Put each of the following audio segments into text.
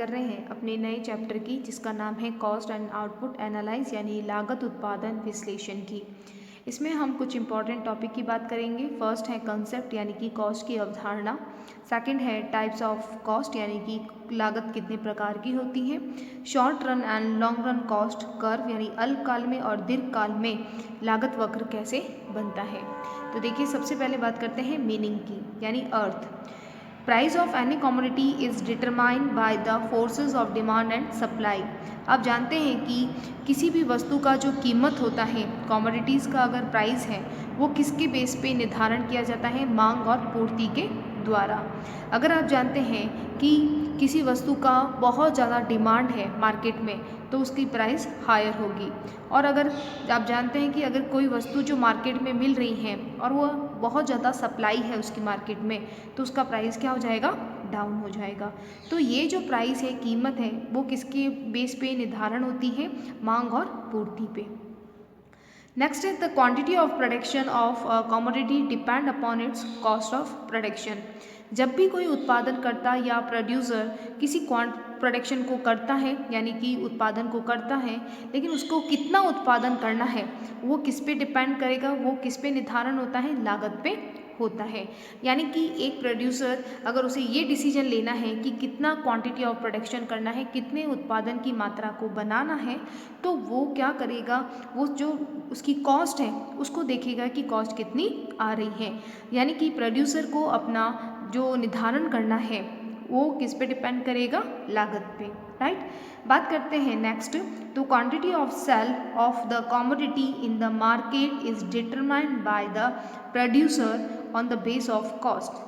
कर रहे हैं अपने नए चैप्टर की, जिसका नाम है कॉस्ट एंड आउटपुट एनालाइज यानी लागत उत्पादन विश्लेषण की। इसमें हम कुछ इंपॉर्टेंट टॉपिक की बात करेंगे। फर्स्ट है कंसेप्ट यानी कि कॉस्ट की अवधारणा। सेकंड है टाइप्स ऑफ कॉस्ट यानी कि लागत कितने प्रकार की होती है। Short run and long run cost curve यानी अल्पकाल में और दीर्घकाल में लागत वक्र कैसे बनता है। तो देखिए, सबसे पहले बात करते हैं मीनिंग की यानी अर्थ। Price of any commodity is determined by the forces of demand and supply. आप जानते हैं कि किसी भी वस्तु का जो कीमत होता है, कमोडिटीज़ का अगर प्राइस है, वो किसके बेस पे निर्धारण किया जाता है? मांग और पूर्ति के द्वारा। अगर आप जानते हैं कि किसी वस्तु का बहुत ज़्यादा डिमांड है मार्केट में, तो उसकी प्राइस हायर होगी। और अगर आप जानते हैं कि अगर कोई वस्तु जो मार्केट में मिल रही है और वो बहुत ज़्यादा सप्लाई है उसकी मार्केट में, तो उसका प्राइस क्या हो जाएगा? डाउन हो जाएगा। तो ये जो प्राइस है, कीमत है, वो किसके बेस पे निर्धारण होती है? मांग और पूर्ति पे। नेक्स्ट है the quantity of production of commodity depend upon its cost of production. जब भी कोई उत्पादनकर्ता या प्रोड्यूसर किसी प्रोडक्शन को करता है यानी कि उत्पादन को करता है, लेकिन उसको कितना उत्पादन करना है वो किस पे डिपेंड करेगा? वो किस पे निर्धारण होता है? लागत पे होता है। यानी कि एक प्रोड्यूसर अगर उसे ये डिसीजन लेना है कि कितना क्वांटिटी ऑफ प्रोडक्शन करना है, कितने उत्पादन की मात्रा को बनाना है, तो वो क्या करेगा? वो जो उसकी कॉस्ट है उसको देखेगा कि कॉस्ट कितनी आ रही है। यानी कि प्रोड्यूसर को अपना जो निर्धारण करना है वो किस पे डिपेंड करेगा? लागत पे, राइट। बात करते हैं नेक्स्ट। तो quantity of sale of the commodity in the market is determined by the producer on the base of cost.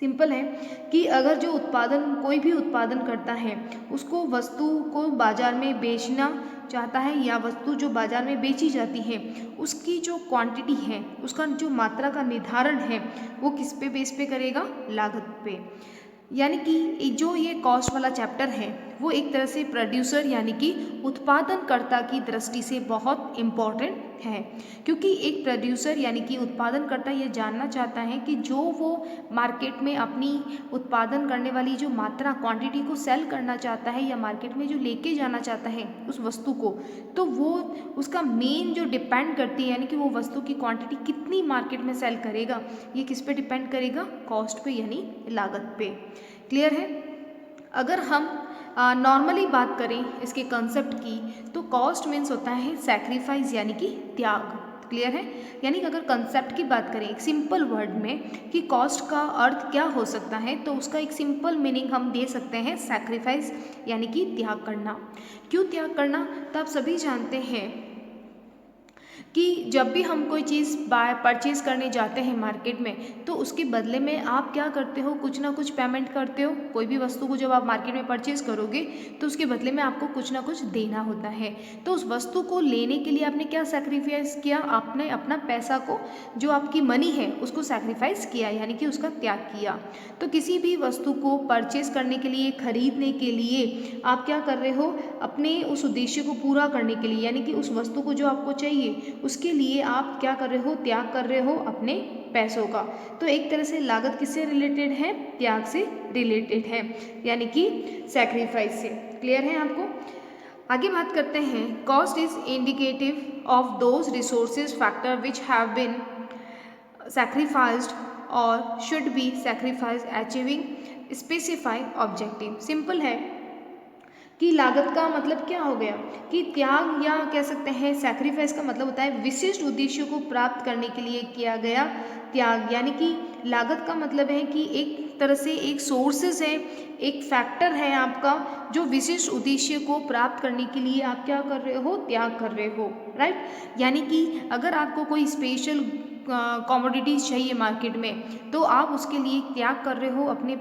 Simple है कि अगर जो कोई भी उत्पादन करता है, उसको वस्तु को बाजार में बेचना चाहता है या वस्तु जो बाजार में बेची जाती है, उसकी जो क्वांटिटी है, उसका जो मात्रा का निर्धारण है, वो किस पे बेस पे करेगा? लागत पे। यानी कि जो ये कॉस्ट वाला चैप्टर है वो एक तरह से प्रोड्यूसर यानी कि उत्पादनकर्ता की दृष्टि से बहुत इम्पॉर्टेंट है, क्योंकि एक प्रोड्यूसर यानी कि उत्पादनकर्ता ये जानना चाहता है कि जो वो मार्केट में अपनी उत्पादन करने वाली जो मात्रा क्वांटिटी को सेल करना चाहता है या मार्केट में जो लेके जाना चाहता है उस वस्तु को, तो वो उसका मेन जो डिपेंड करती है यानी कि वो वस्तु की क्वांटिटी कितनी मार्केट में सेल करेगा, ये किस पे डिपेंड करेगा? कॉस्ट पे यानी लागत पे। क्लियर है। अगर हम नॉर्मली बात करें इसके कंसेप्ट की, तो कॉस्ट मीन्स होता है सैक्रिफाइस यानी कि त्याग। क्लियर है। यानी कि अगर कंसेप्ट की बात करें एक सिंपल वर्ड में कि कॉस्ट का अर्थ क्या हो सकता है, तो उसका एक सिंपल मीनिंग हम दे सकते हैं सैक्रिफाइस यानी कि त्याग करना। क्यों त्याग करना? तो आप सभी जानते हैं कि जब भी हम कोई चीज़ परचेज़ करने जाते हैं मार्केट में, तो उसके बदले में आप क्या करते हो? कुछ ना कुछ पेमेंट करते हो। कोई भी वस्तु को जब आप मार्केट में परचेज़ करोगे, तो उसके बदले में आपको कुछ ना कुछ देना होता है। तो उस वस्तु को लेने के लिए आपने क्या सैक्रिफाइस किया? आपने अपना पैसा को, जो आपकी मनी है, उसको सैक्रिफाइस किया यानी कि उसका त्याग किया। तो किसी भी वस्तु को परचेज़ करने के लिए, खरीदने के लिए आप क्या कर रहे हो? अपने उस उद्देश्य को पूरा करने के लिए यानी कि उस वस्तु को जो आपको चाहिए उसके लिए आप क्या कर रहे हो? त्याग कर रहे हो अपने पैसों का। तो एक तरह से लागत किससे रिलेटेड है? त्याग से रिलेटेड है यानी कि सैक्रिफाइस से। क्लियर है आपको? आगे बात करते हैं। Cost is indicative of those resources factor which have been sacrificed or should be sacrificed achieving specified objective. Simple है कि लागत का मतलब क्या हो गया कि त्याग, या कह सकते हैं सैक्रिफाइस का मतलब होता है विशिष्ट उद्देश्यों को प्राप्त करने के लिए किया गया त्याग। यानी कि लागत का मतलब है कि एक तरह से एक सोर्सेस है, एक फैक्टर है आपका, जो विशिष्ट उद्देश्य को प्राप्त करने के लिए आप क्या कर रहे हो? त्याग कर रहे हो, राइट। यानी कि अगर आपको कोई स्पेशल कमोडिटीज़ चाहिए मार्केट में, तो आप उसके लिए त्याग कर रहे हो अपने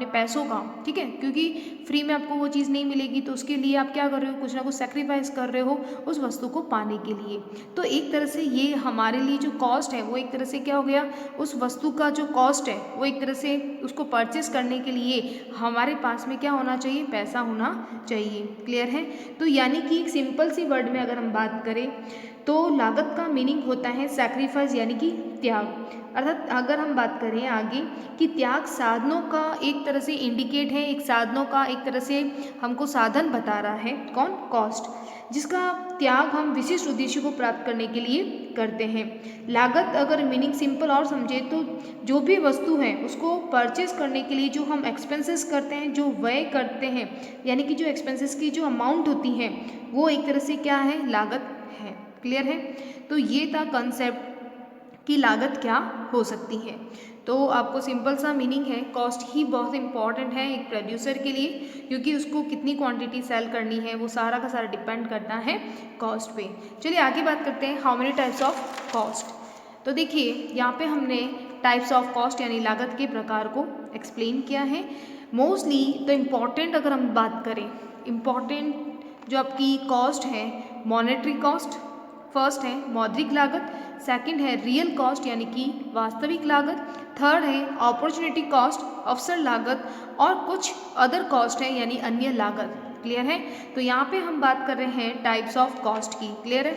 पैसों का, ठीक है, क्योंकि फ्री में आपको वो चीज़ नहीं मिलेगी, तो उसके लिए आप क्या कर रहे हो? कुछ ना कुछ सेक्रीफाइस कर रहे हो उस वस्तु को पाने के लिए। तो एक तरह से ये हमारे लिए जो कॉस्ट है वो एक तरह से क्या हो गया? उस वस्तु का जो कॉस्ट है वो एक तरह से उसको परचेस करने के लिए हमारे पास में क्या होना चाहिए? पैसा होना चाहिए। क्लियर है। तो यानी कि एक सिंपल सी वर्ड में अगर हम बात करें, तो लागत का मीनिंग होता है सैक्रिफाइस यानी कि कि त्याग। अर्थात अगर हम बात करें आगे कि त्याग साधनों का एक तरह से इंडिकेट है, एक साधनों का एक तरह से हमको साधन बता रहा है, कौन? कॉस्ट, जिसका त्याग हम विशिष्ट उद्देश्य को प्राप्त करने के लिए करते हैं। लागत अगर मीनिंग सिंपल और समझे तो जो भी वस्तु है उसको परचेस करने के लिए जो हम एक्सपेंसेस करते हैं, जो व्यय करते हैं, यानी कि जो एक्सपेंसेस की जो अमाउंट होती है वो एक तरह से क्या है? लागत है। क्लियर है? तो ये था कंसेप्ट कि लागत क्या हो सकती है। तो आपको सिंपल सा मीनिंग है, कॉस्ट ही बहुत इंपॉर्टेंट है एक प्रोड्यूसर के लिए, क्योंकि उसको कितनी क्वांटिटी सेल करनी है वो सारा का सारा डिपेंड करता है कॉस्ट पे। चलिए आगे बात करते हैं, how many types of cost. तो देखिए यहाँ पे हमने टाइप्स ऑफ कॉस्ट यानी लागत के प्रकार को एक्सप्लेन किया है। मोस्टली तो इम्पॉर्टेंट अगर हम बात करें, इम्पॉर्टेंट जो आपकी कॉस्ट है, मॉनेटरी कॉस्ट फर्स्ट है, मौद्रिक लागत, सेकंड है रियल कॉस्ट यानी कि वास्तविक लागत, थर्ड है अपॉर्चुनिटी कॉस्ट अवसर लागत, और कुछ अदर कॉस्ट है यानी अन्य लागत। क्लियर है? तो यहाँ पे हम बात कर रहे हैं टाइप्स ऑफ कॉस्ट की। क्लियर है?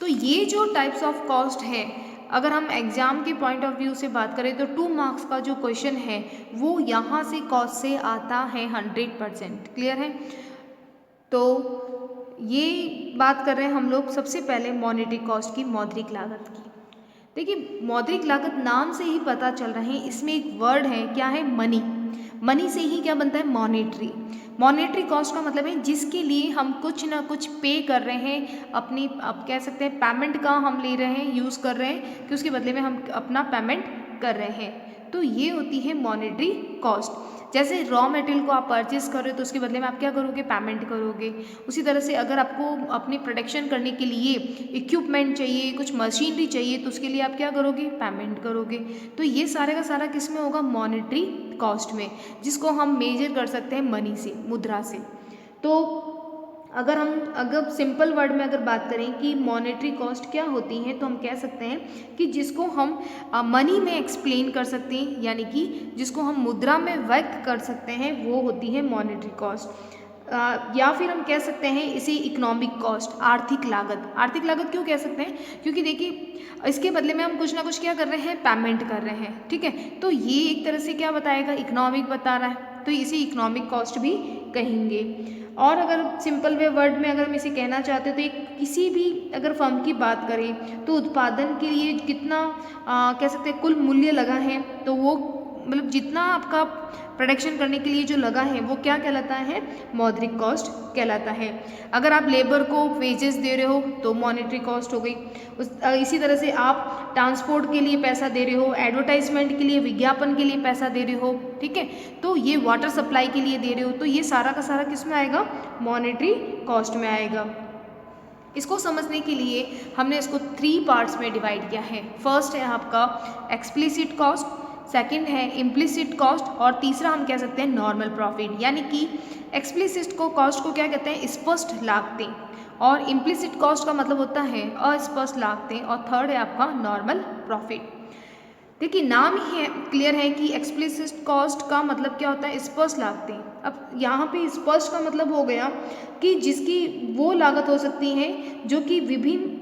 तो ये जो टाइप्स ऑफ कॉस्ट है, अगर हम एग्जाम के पॉइंट ऑफ व्यू से बात करें तो 2 मार्क्स का जो क्वेश्चन है वो यहाँ से कॉस्ट से आता है 100%। क्लियर है? तो ये बात कर रहे हैं हम लोग सबसे पहले मॉनेटरी कॉस्ट की, मौद्रिक लागत की। देखिए मौद्रिक लागत नाम से ही पता चल रहा है, इसमें एक वर्ड है, क्या है? मनी। मनी से ही क्या बनता है? मॉनेटरी। मॉनेटरी कॉस्ट का मतलब है जिसके लिए हम कुछ ना कुछ पे कर रहे हैं, अपनी आप कह सकते हैं पेमेंट का हम ले रहे हैं, यूज़ कर रहे हैं कि उसके बदले में हम अपना पेमेंट कर रहे हैं। तो ये होती है मॉनेटरी कॉस्ट। जैसे रॉ मटेरियल को आप परचेस कर रहे हो तो उसके बदले में आप क्या करोगे? पेमेंट करोगे। उसी तरह से अगर आपको अपनी प्रोडक्शन करने के लिए इक्विपमेंट चाहिए, कुछ मशीनरी चाहिए, तो उसके लिए आप क्या करोगे? पेमेंट करोगे। तो ये सारे का सारा किस में होगा? मॉनेटरी कॉस्ट में, जिसको हम मेजर कर सकते हैं मनी से, मुद्रा से। तो अगर सिंपल वर्ड में अगर बात करें कि मॉनेटरी कॉस्ट क्या होती है, तो हम कह सकते हैं कि जिसको हम मनी में एक्सप्लेन कर सकते हैं, यानी कि जिसको हम मुद्रा में व्यक्त कर सकते हैं, वो होती है मॉनेटरी कॉस्ट। या फिर हम कह सकते हैं इसे इकोनॉमिक कॉस्ट, आर्थिक लागत। आर्थिक लागत क्यों कह सकते हैं? क्योंकि देखिए इसके बदले में हम कुछ ना कुछ क्या कर रहे हैं? पेमेंट कर रहे हैं। ठीक है? तो ये एक तरह से क्या बताएगा? इकोनॉमिक बता रहा है, तो इसे इकोनॉमिक कॉस्ट भी कहेंगे। और अगर सिंपल वे वर्ड में अगर हम इसे कहना चाहते हैं तो एक किसी भी अगर फर्म की बात करें तो उत्पादन के लिए कितना कह सकते हैं कुल मूल्य लगा है, तो वो मतलब जितना आपका प्रोडक्शन करने के लिए जो लगा है वो क्या कहलाता है? मौद्रिक कॉस्ट कहलाता है। अगर आप लेबर को वेजेस दे रहे हो तो मॉनेटरी कॉस्ट हो गई। इसी तरह से आप ट्रांसपोर्ट के लिए पैसा दे रहे हो, एडवर्टाइजमेंट के लिए, विज्ञापन के लिए पैसा दे रहे हो, ठीक है, तो ये वाटर सप्लाई के लिए दे रहे हो, तो ये सारा का सारा किस में आएगा? मॉनेटरी कॉस्ट में आएगा। इसको समझने के लिए हमने इसको 3 पार्ट्स में डिवाइड किया है। फर्स्ट है आपका एक्सप्लिसिट कॉस्ट, सेकंड है इम्प्लिसिट कॉस्ट, और तीसरा हम कह सकते हैं नॉर्मल प्रॉफिट। यानी कि एक्सप्लिसिट कॉस्ट को क्या कहते हैं? स्पष्ट लागतें, और इम्प्लिसिट कॉस्ट का मतलब होता है अस्पष्ट लागतें, और थर्ड है आपका नॉर्मल प्रॉफिट। देखिए नाम ही है, क्लियर है कि एक्सप्लिसिट कॉस्ट का मतलब क्या होता है? स्पष्ट लागतें। अब यहाँ पे स्पष्ट का मतलब हो गया कि जिसकी वो लागत हो सकती है जो कि विभिन्न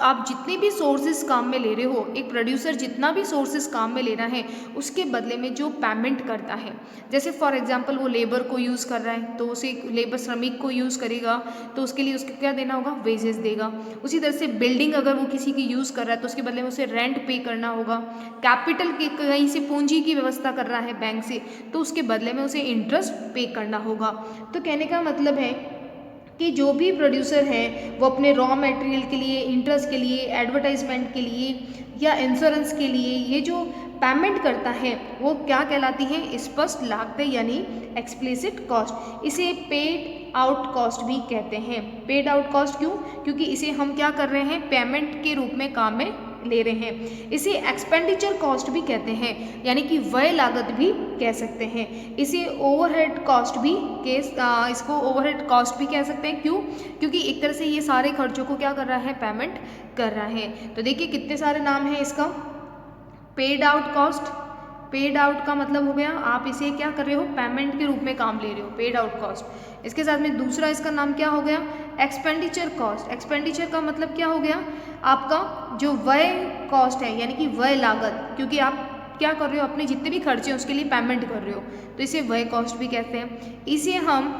आप जितने भी सोर्सेज काम में ले रहे हो, एक प्रोड्यूसर जितना भी सोर्सेज काम में ले रहा है उसके बदले में जो पेमेंट करता है। जैसे फॉर एग्जांपल वो लेबर को यूज़ कर रहा है तो उसे लेबर श्रमिक को यूज़ करेगा तो उसके लिए उसको क्या देना होगा? वेजेस देगा। उसी तरह से बिल्डिंग अगर वो किसी की यूज़ कर रहा है तो उसके बदले में उसे रेंट पे करना होगा। कैपिटल के कहीं से पूंजी की व्यवस्था कर रहा है बैंक से, तो उसके बदले में उसे इंटरेस्ट पे करना होगा। तो कहने का मतलब है कि जो भी प्रोड्यूसर है वो अपने रॉ मटेरियल के लिए, इंटरेस्ट के लिए, एडवर्टाइजमेंट के लिए या इंश्योरेंस के लिए ये जो पेमेंट करता है वो क्या कहलाती है? स्पष्ट लागतें यानी एक्सप्लिसिट कॉस्ट। इसे पेड आउट कॉस्ट भी कहते हैं। पेड आउट कॉस्ट क्यों? क्योंकि इसे हम क्या कर रहे हैं? पेमेंट के रूप में काम में ले रहे हैं। इसे एक्सपेंडिचर कॉस्ट भी कहते हैं, यानी कि व्यय लागत भी कह सकते हैं। इसे ओवरहेड कॉस्ट भी इसको ओवरहेड कॉस्ट भी कह सकते हैं। क्यों? क्योंकि एक तरह से ये सारे खर्चों को क्या कर रहा है? पेमेंट कर रहा है। तो देखिए कितने सारे नाम हैं इसका। Paid out cost, paid out का मतलब हो गया आप इसे क्या कर रहे हो, पेमेंट के रूप में काम ले रहे हो, पेड आउट कॉस्ट। इसके साथ में दूसरा इसका नाम क्या हो गया, एक्सपेंडिचर कॉस्ट। एक्सपेंडिचर का मतलब क्या हो गया, आपका जो व्यय कॉस्ट है यानी कि व्यय लागत, क्योंकि आप क्या कर रहे हो, अपने जितने भी खर्चे हैं उसके लिए पेमेंट कर रहे हो, तो इसे व्यय कॉस्ट भी कहते हैं। इसे हम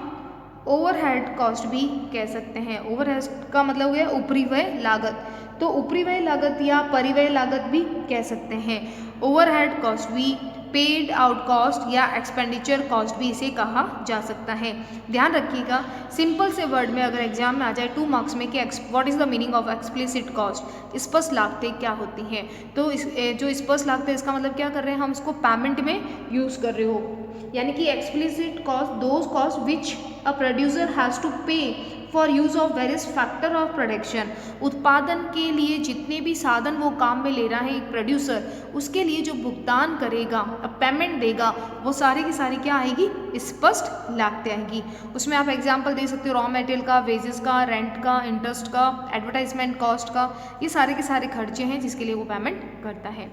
ओवरहेड कॉस्ट भी कह सकते हैं। ओवरहेड का मतलब हो गया ऊपरी व्यय लागत, तो ऊपरी व्यय लागत या परिव्यय लागत भी कह सकते हैं। ओवरहेड कॉस्ट भी, पेड आउट कॉस्ट या एक्सपेंडिचर कॉस्ट भी इसे कहा जा सकता है। ध्यान रखिएगा, सिंपल से वर्ड में अगर एग्जाम में आ जाए 2 मार्क्स में कि what is the meaning of explicit cost, स्पष्ट लागतें क्या होती हैं, तो जो स्पष्ट लागतें इसका मतलब क्या कर रहे हैं, हम उसको पेमेंट में यूज कर रहे हो, यानी कि explicit cost those cost which a producer has to pay for use of various factor of production. उत्पादन के लिए जितने भी साधन वो काम में ले रहा है एक प्रोड्यूसर, उसके लिए जो भुगतान करेगा, पेमेंट देगा, वो सारी की सारी क्या आएगी, स्पष्ट लागतें आएगी। उसमें आप एग्जांपल दे सकते हो रॉ मटेरियल का, वेजेस का, रेंट का, इंटरेस्ट का, एडवर्टाइजमेंट कॉस्ट का, ये सारे के सारे खर्चे हैं जिसके लिए वो पेमेंट करता है।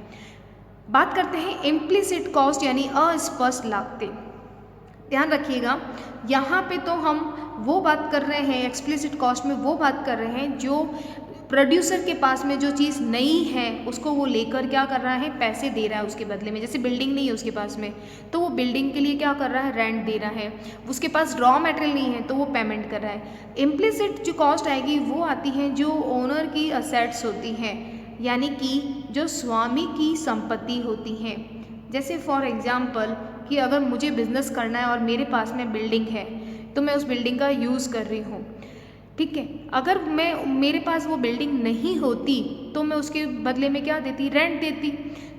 बात करते हैं इम्प्लिसिट कॉस्ट यानी अस्पष्ट लागतें। ध्यान रखिएगा, यहाँ पे तो हम वो बात कर रहे हैं, एक्सप्लिसिट कॉस्ट में वो बात कर रहे हैं जो प्रोड्यूसर के पास में जो चीज़ नहीं है उसको वो लेकर क्या कर रहा है, पैसे दे रहा है उसके बदले में। जैसे बिल्डिंग नहीं है उसके पास में, तो वो बिल्डिंग के लिए क्या कर रहा है, रेंट दे रहा है। उसके पास रॉ मटेरियल नहीं है तो वो पेमेंट कर रहा है। इम्प्लिसिट जो कॉस्ट आएगी वो आती है जो ओनर की असेट्स होती हैं, यानी कि जो स्वामी की संपत्ति होती हैं। जैसे फॉर एग्जाम्पल कि अगर मुझे बिजनेस करना है और मेरे पास में बिल्डिंग है तो मैं उस बिल्डिंग का यूज़ कर रही हूँ, ठीक है। अगर मेरे पास वो बिल्डिंग नहीं होती तो मैं उसके बदले में क्या देती, रेंट देती।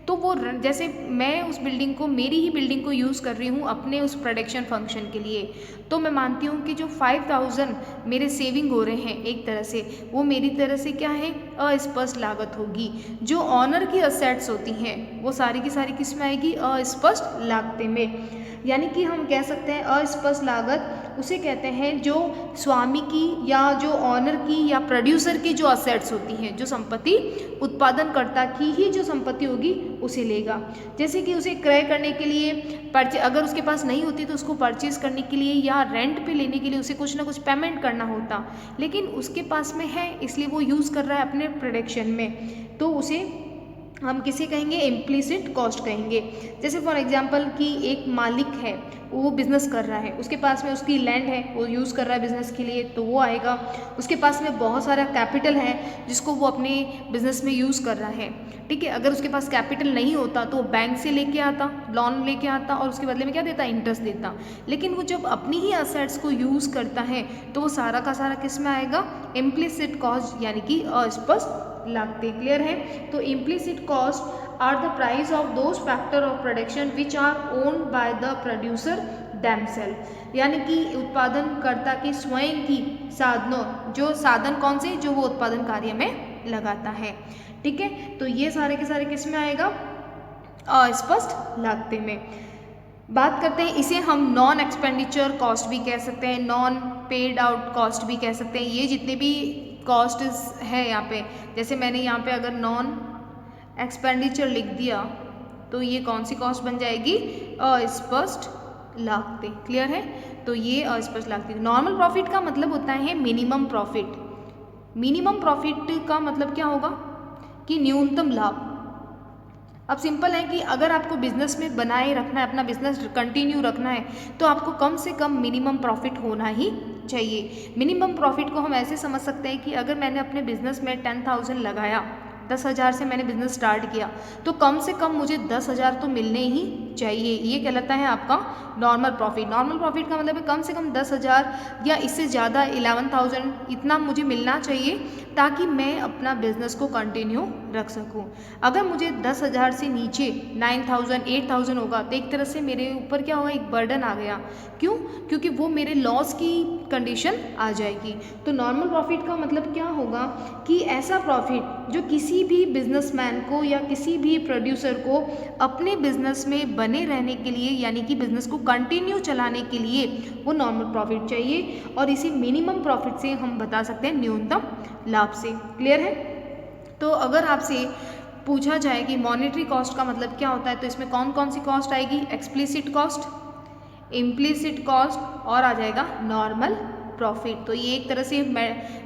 तो वो जैसे मैं उस बिल्डिंग को, मेरी ही बिल्डिंग को यूज़ कर रही हूँ अपने उस प्रोडक्शन फंक्शन के लिए, तो मैं मानती हूँ कि जो 5000 मेरे सेविंग हो रहे हैं एक तरह से, वो मेरी तरह से क्या है, अस्पष्ट लागत होगी। जो ऑनर की असेट्स होती हैं वो सारी की सारी किस में आएगी, अस्पष्ट लागतें में। यानी कि हम कह सकते हैं अस्पष्ट लागत उसे कहते हैं जो स्वामी की या जो ऑनर की या प्रोड्यूसर की जो असेट्स होती हैं, जो संपत्ति उत्पादनकर्ता की ही जो संपत्ति होगी उसे लेगा। जैसे कि उसे क्रय करने के लिए अगर उसके पास नहीं होती तो उसको परचेज करने के लिए या रेंट पे लेने के लिए उसे कुछ ना कुछ पेमेंट करना होता, लेकिन उसके पास में है इसलिए वो यूज़ कर रहा है अपने प्रोडक्शन में, तो उसे हम किसे कहेंगे, इम्प्लिसिट कॉस्ट कहेंगे। जैसे फॉर एग्जांपल कि एक मालिक है, वो बिज़नेस कर रहा है, उसके पास में उसकी लैंड है, वो यूज़ कर रहा है बिज़नेस के लिए, तो वो आएगा। उसके पास में बहुत सारा कैपिटल है जिसको वो अपने बिज़नेस में यूज़ कर रहा है, ठीक है। अगर उसके पास कैपिटल नहीं होता तो वो बैंक से लेके आता, लोन लेके आता और उसके बदले में क्या देता, इंटरेस्ट देता। लेकिन वो जब अपनी ही असेट्स को यूज़ करता है तो वो सारा का सारा किस में आएगा, इम्प्लिसिट कॉस्ट यानी कि अस्पष्ट लागतें। क्लियर है। तो implicit cost are the price of those factor of production which are owned by the producer themselves, यानी कि उत्पादनकर्ता के स्वयं की साधनों, जो साधन कौन से, जो वो उत्पादन कार्य में लगाता है, ठीक है। तो ये सारे के सारे किस में आएगा, अस्पष्ट लागतें में। बात करते हैं, इसे हम नॉन एक्सपेंडिचर कॉस्ट भी कह सकते हैं, नॉन पेड आउट कॉस्ट भी कह सकते हैं। ये जितने भी कॉस्ट है यहाँ पे, जैसे मैंने यहाँ पे अगर नॉन एक्सपेंडिचर लिख दिया तो ये कौन सी कॉस्ट बन जाएगी, अस्पष्ट लागतें। क्लियर है। तो ये अस्पष्ट लागतें। नॉर्मल प्रॉफिट का मतलब होता है मिनिमम प्रॉफिट। मिनिमम प्रॉफिट का मतलब क्या होगा कि न्यूनतम लाभ। अब सिंपल है कि अगर आपको बिजनेस में बनाए रखना है, अपना बिजनेस कंटिन्यू रखना है, तो आपको कम से कम मिनिमम प्रॉफिट होना ही चाहिए। मिनिमम प्रॉफिट को हम ऐसे समझ सकते हैं कि अगर मैंने अपने बिजनेस में 10,000 लगाया, 10,000 से मैंने बिजनेस स्टार्ट किया, तो कम से कम मुझे 10,000 तो मिलने ही चाहिए। ये कहलाता है आपका नॉर्मल प्रॉफिट। नॉर्मल प्रॉफिट का मतलब है कम से कम 10,000 या इससे ज़्यादा 11,000 इतना मुझे मिलना चाहिए ताकि मैं अपना बिजनेस को कंटिन्यू रख सकूं। अगर मुझे 10,000 से नीचे 9,000 8,000 होगा तो एक तरह से मेरे ऊपर क्या होगा, एक बर्डन आ गया। क्यों? क्योंकि वो मेरे लॉस की कंडीशन आ जाएगी। तो नॉर्मल प्रॉफिट का मतलब क्या होगा कि ऐसा प्रॉफिट जो किसी भी बिजनेसमैन को या किसी भी प्रोड्यूसर को अपने बिजनेस में बने रहने के लिए, यानी कि बिजनेस को कंटिन्यू चलाने के लिए वो नॉर्मल प्रॉफिट चाहिए, और इसी मिनिमम प्रॉफिट से हम बता सकते हैं न्यूनतम लाभ से। क्लियर है। तो अगर आपसे पूछा जाए कि मॉनेटरी कॉस्ट का मतलब क्या होता है, तो इसमें कौन कौन सी कॉस्ट आएगी, एक्सप्लिसिट कॉस्ट, इम्प्लिसिट कॉस्ट और आ जाएगा नॉर्मल प्रॉफिट। तो ये एक तरह से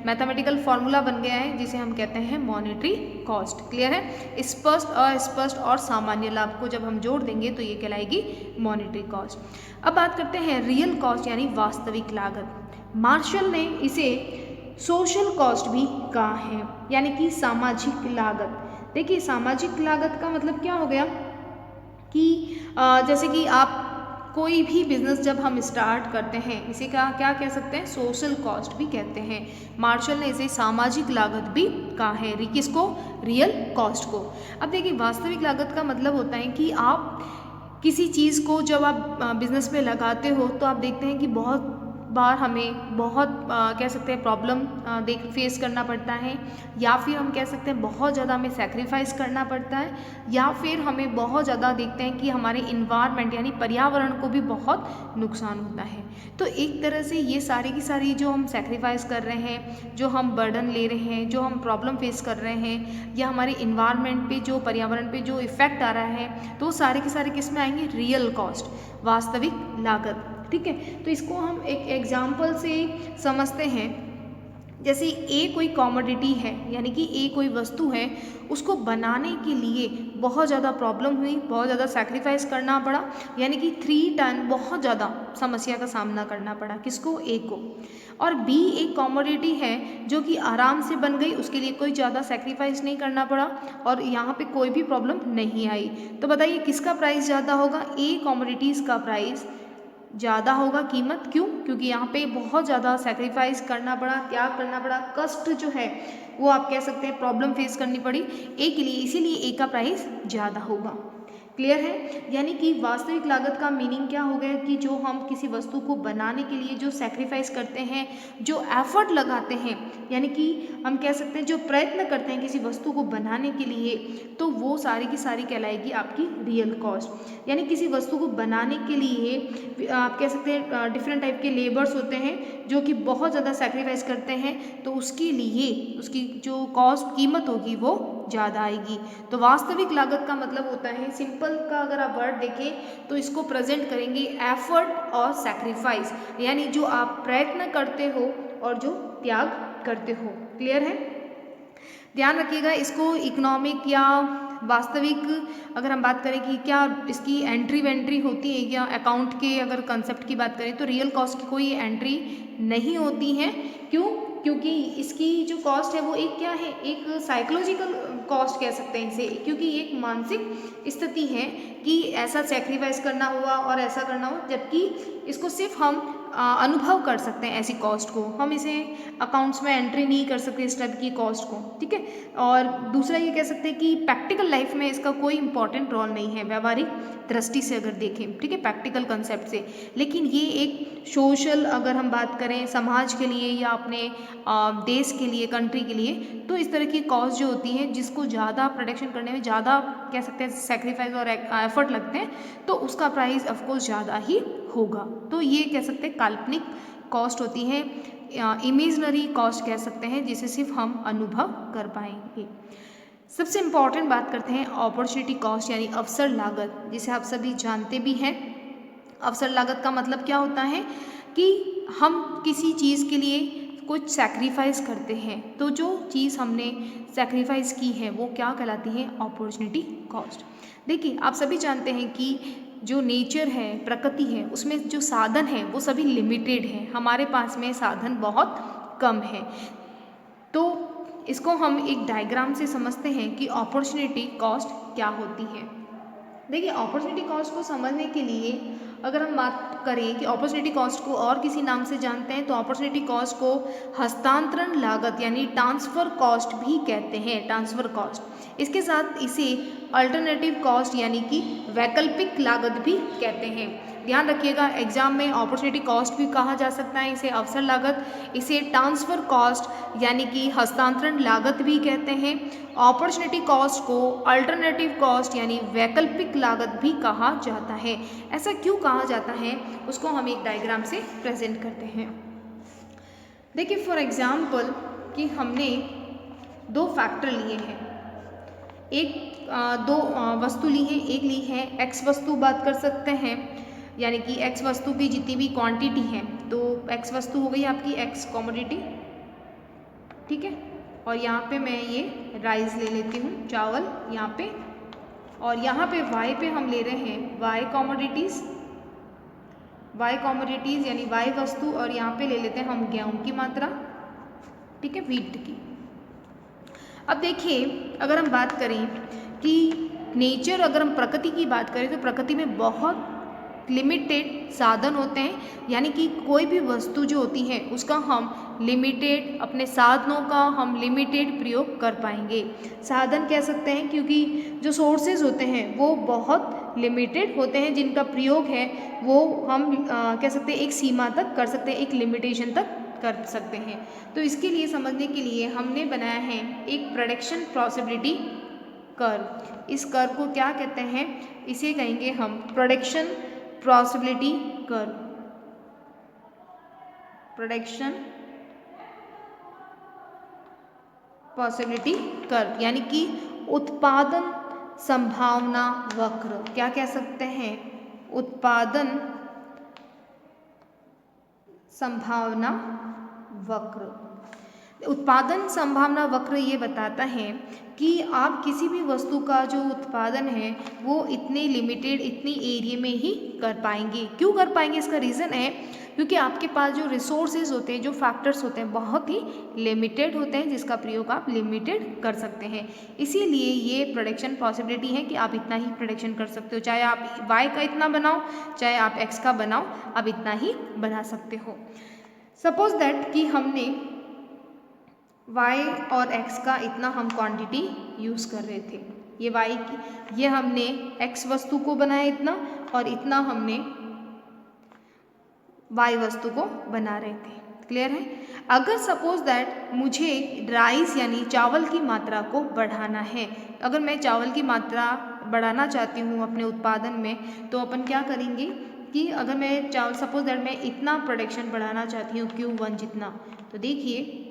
मैथमेटिकल फॉर्मूला बन गया है जिसे हम कहते हैं मॉनेटरी कॉस्ट। क्लियर है? स्पष्ट, अस्पष्ट और सामान्य लाभ को जब हम जोड़ देंगे तो ये कहलाएगी मॉनेटरी कॉस्ट। अब बात करते हैं रियल कॉस्ट यानी वास्तविक लागत। मार्शल ने इसे सोशल कॉस्ट भी कहा है, यानी कि सामाजिक लागत। देखिए सामाजिक लागत का मतलब क्या हो गया कि जैसे कि आप कोई भी बिजनेस जब हम स्टार्ट करते हैं इसे क्या कह सकते हैं, सोशल कॉस्ट भी कहते हैं। मार्शल ने इसे सामाजिक लागत भी कहा है, किसको, रियल कॉस्ट को। अब देखिए वास्तविक लागत का मतलब होता है कि आप किसी चीज़ को जब आप बिजनेस में लगाते हो तो आप देखते हैं कि बहुत बार हमें बहुत कह सकते हैं प्रॉब्लम फेस करना पड़ता है, या फिर हम कह सकते हैं बहुत ज़्यादा हमें सेक्रीफाइस करना पड़ता है, या फिर हमें बहुत ज़्यादा देखते हैं कि हमारे इन्वायरमेंट यानी पर्यावरण को भी बहुत नुकसान होता है। तो एक तरह से ये सारी की सारी जो हम सेक्रीफाइस कर रहे हैं, जो हम बर्डन ले रहे हैं, जो हम प्रॉब्लम फेस कर रहे हैं, या हमारे इन्वायरमेंट पे जो पर्यावरण पे जो इफ़ेक्ट आ रहा है, तो सारे के सारे किस में आएंगे, रियल कॉस्ट, वास्तविक लागत। ठीक है, तो इसको हम एक एग्जाम्पल से समझते हैं। जैसे ए कोई कॉमोडिटी है, यानी कि ए कोई वस्तु है, उसको बनाने के लिए बहुत ज़्यादा प्रॉब्लम हुई, बहुत ज़्यादा सैक्रिफाइस करना पड़ा, यानी कि 3 टन बहुत ज़्यादा समस्या का सामना करना पड़ा, किसको, ए को। और बी एक कॉमोडिटी है जो कि आराम से बन गई, उसके लिए कोई ज़्यादा सैक्रिफाइस नहीं करना पड़ा और यहाँ पे कोई भी प्रॉब्लम नहीं आई। तो बताइए किसका प्राइस ज़्यादा होगा, ए कॉमोडिटीज़ का प्राइस ज़्यादा होगा कीमत। क्यों? क्योंकि यहाँ पे बहुत ज़्यादा सेक्रीफाइस करना पड़ा, त्याग करना पड़ा, कष्ट जो है वो आप कह सकते हैं प्रॉब्लम फेस करनी पड़ी ए के लिए, इसीलिए ए का प्राइस ज़्यादा होगा। क्लियर है? यानी कि वास्तविक लागत का मीनिंग क्या हो गया कि जो हम किसी वस्तु को बनाने के लिए जो सेक्रीफाइस करते हैं, जो एफर्ट लगाते हैं, यानी कि हम कह सकते हैं जो प्रयत्न करते हैं किसी वस्तु को बनाने के लिए, तो वो सारी की सारी कहलाएगी आपकी रियल कॉस्ट। यानी किसी वस्तु को बनाने के लिए आप कह सकते हैं डिफरेंट टाइप के लेबर्स होते हैं जो कि बहुत ज़्यादा सेक्रीफाइस करते हैं, तो उसके लिए उसकी जो कॉस्ट कीमत होगी वो ज़्यादा आएगी। तो वास्तविक लागत का मतलब होता है, सिंपल का अगर आप वर्ड देखें तो इसको प्रेजेंट करेंगे एफर्ट और सैक्रिफाइस, यानी जो आप प्रयत्न करते हो और जो त्याग करते हो। क्लियर है? ध्यान रखिएगा, इसको इकोनॉमिक या वास्तविक अगर हम बात करें कि क्या इसकी एंट्री वेंट्री होती है क्या, अकाउंट के अगर कंसेप्ट की बात करें तो रियल कॉस्ट की कोई एंट्री नहीं होती है। क्यों? क्योंकि इसकी जो कॉस्ट है वो एक क्या है, एक साइकोलॉजिकल कॉस्ट कह सकते हैं इसे, क्योंकि एक मानसिक स्थिति है कि ऐसा सेक्रीफाइस करना हुआ और ऐसा करना हुआ, जबकि इसको सिर्फ हम अनुभव कर सकते हैं ऐसी कॉस्ट को, हम इसे अकाउंट्स में एंट्री नहीं कर सकते इस टाइप की कॉस्ट को। ठीक है, और दूसरा ये कह सकते हैं कि प्रैक्टिकल लाइफ में इसका कोई इंपॉर्टेंट रोल नहीं है व्यवहारिक दृष्टि से अगर देखें, ठीक है, प्रैक्टिकल कंसेप्ट से। लेकिन ये एक सोशल अगर हम बात करें समाज के लिए या अपने देश के लिए, कंट्री के लिए, तो इस तरह की कॉस्ट जो होती है जिसको ज़्यादा प्रोडक्शन करने में ज़्यादा कह सकते हैं सेक्रीफाइस और एफर्ट लगते हैं, तो उसका प्राइस ऑफकोर्स ज़्यादा ही होगा। तो ये कह सकते हैं काल्पनिक कॉस्ट होती है, इमेजनरी कॉस्ट कह सकते हैं, जिसे सिर्फ हम अनुभव कर पाएंगे। सबसे इम्पॉर्टेंट बात करते हैं अपॉर्चुनिटी कॉस्ट यानी अवसर लागत, जिसे आप सभी जानते भी हैं। अवसर लागत का मतलब क्या होता है कि हम किसी चीज़ के लिए कुछ सैक्रिफाइस करते हैं, तो जो चीज़ हमने सैक्रिफाइस की है वो क्या कहलाती है, अपॉर्चुनिटी कॉस्ट। देखिए आप सभी जानते हैं कि जो नेचर है, प्रकृति है, उसमें जो साधन है वो सभी लिमिटेड है, हमारे पास में साधन बहुत कम है। तो इसको हम एक डायग्राम से समझते हैं कि अपॉर्चुनिटी कॉस्ट क्या होती है। देखिए अपॉर्चुनिटी कॉस्ट को समझने के लिए अगर हम बात करें कि अपॉर्चुनिटी कॉस्ट को और किसी नाम से जानते हैं, तो अपॉर्चुनिटी कॉस्ट को हस्तांतरण लागत यानी ट्रांसफ़र कॉस्ट भी कहते हैं, ट्रांसफ़र कॉस्ट। इसके साथ इसे अल्टरनेटिव कॉस्ट यानी कि वैकल्पिक लागत भी कहते हैं। ध्यान रखिएगा, एग्जाम में अपॉर्चुनिटी कॉस्ट भी कहा जा सकता है, इसे अवसर लागत, इसे ट्रांसफ़र कॉस्ट यानी कि हस्तांतरण लागत भी कहते हैं। अपॉर्चुनिटी कॉस्ट को अल्टरनेटिव कॉस्ट यानी वैकल्पिक लागत भी कहा जाता है। ऐसा क्यों कहा जाता है उसको हम एक डायग्राम से प्रेजेंट करते हैं। देखिए फॉर एग्जाम्पल कि हमने 2 फैक्टर लिए हैं, दो वस्तु ली है, एक ली है एक्स वस्तु बात कर सकते हैं, यानी कि एक्स वस्तु की जितनी भी क्वांटिटी है, तो एक्स वस्तु हो गई आपकी एक्स कमोडिटी, ठीक है। और यहाँ पे मैं ये राइस ले लेती हूँ, चावल यहाँ पे, और यहाँ पे वाई पे हम ले रहे हैं वाई कमोडिटीज़, यानी वाई वस्तु, और यहाँ पे ले लेते हैं हम गेहूँ की मात्रा, ठीक है, व्हीट की। अब देखिए अगर हम बात करें कि नेचर, अगर हम प्रकृति की बात करें तो प्रकृति में बहुत लिमिटेड साधन होते हैं, यानी कि कोई भी वस्तु जो होती है उसका हम लिमिटेड, अपने साधनों का हम लिमिटेड प्रयोग कर पाएंगे। साधन कह सकते हैं क्योंकि जो सोर्सेज होते हैं वो बहुत लिमिटेड होते हैं, जिनका प्रयोग है वो हम कह सकते हैं एक सीमा तक कर सकते हैं, एक लिमिटेशन तक कर सकते हैं। तो इसके लिए समझने के लिए हमने बनाया है एक प्रेडिक्शन पॉसिबिलिटी कर्व। इस कर्व को क्या कहते हैं, इसे कहेंगे हम prediction possibility curve, prediction possibility curve, यानी कि उत्पादन संभावना वक्र। क्या कह सकते हैं, उत्पादन संभावना वक्र। उत्पादन संभावना वक्र ये बताता है कि आप किसी भी वस्तु का जो उत्पादन है वो इतने लिमिटेड, इतनी एरिया में ही कर पाएंगे। क्यों कर पाएंगे, इसका रीज़न है क्योंकि आपके पास जो रिसोर्सेज होते हैं, जो फैक्टर्स होते हैं, बहुत ही लिमिटेड होते हैं, जिसका प्रयोग आप लिमिटेड कर सकते हैं। इसीलिए ये प्रेडिक्शन पॉसिबिलिटी है कि आप इतना ही प्रेडिक्शन कर सकते हो, चाहे आप वाई का इतना बनाओ, चाहे आप एक्स का बनाओ, आप इतना ही बना सकते हो। सपोज दैट कि हमने y और x का इतना हम क्वांटिटी यूज़ कर रहे थे, ये y की, ये हमने x वस्तु को बनाया इतना, और इतना हमने y वस्तु को बना रहे थे। क्लियर है। अगर सपोज दैट मुझे राइस यानी चावल की मात्रा को बढ़ाना है, अगर मैं चावल की मात्रा बढ़ाना चाहती हूँ अपने उत्पादन में, तो अपन क्या करेंगे कि अगर मैं चावल, सपोज दैट मैं इतना प्रोडक्शन बढ़ाना चाहती हूँ Q1 जितना, तो देखिए,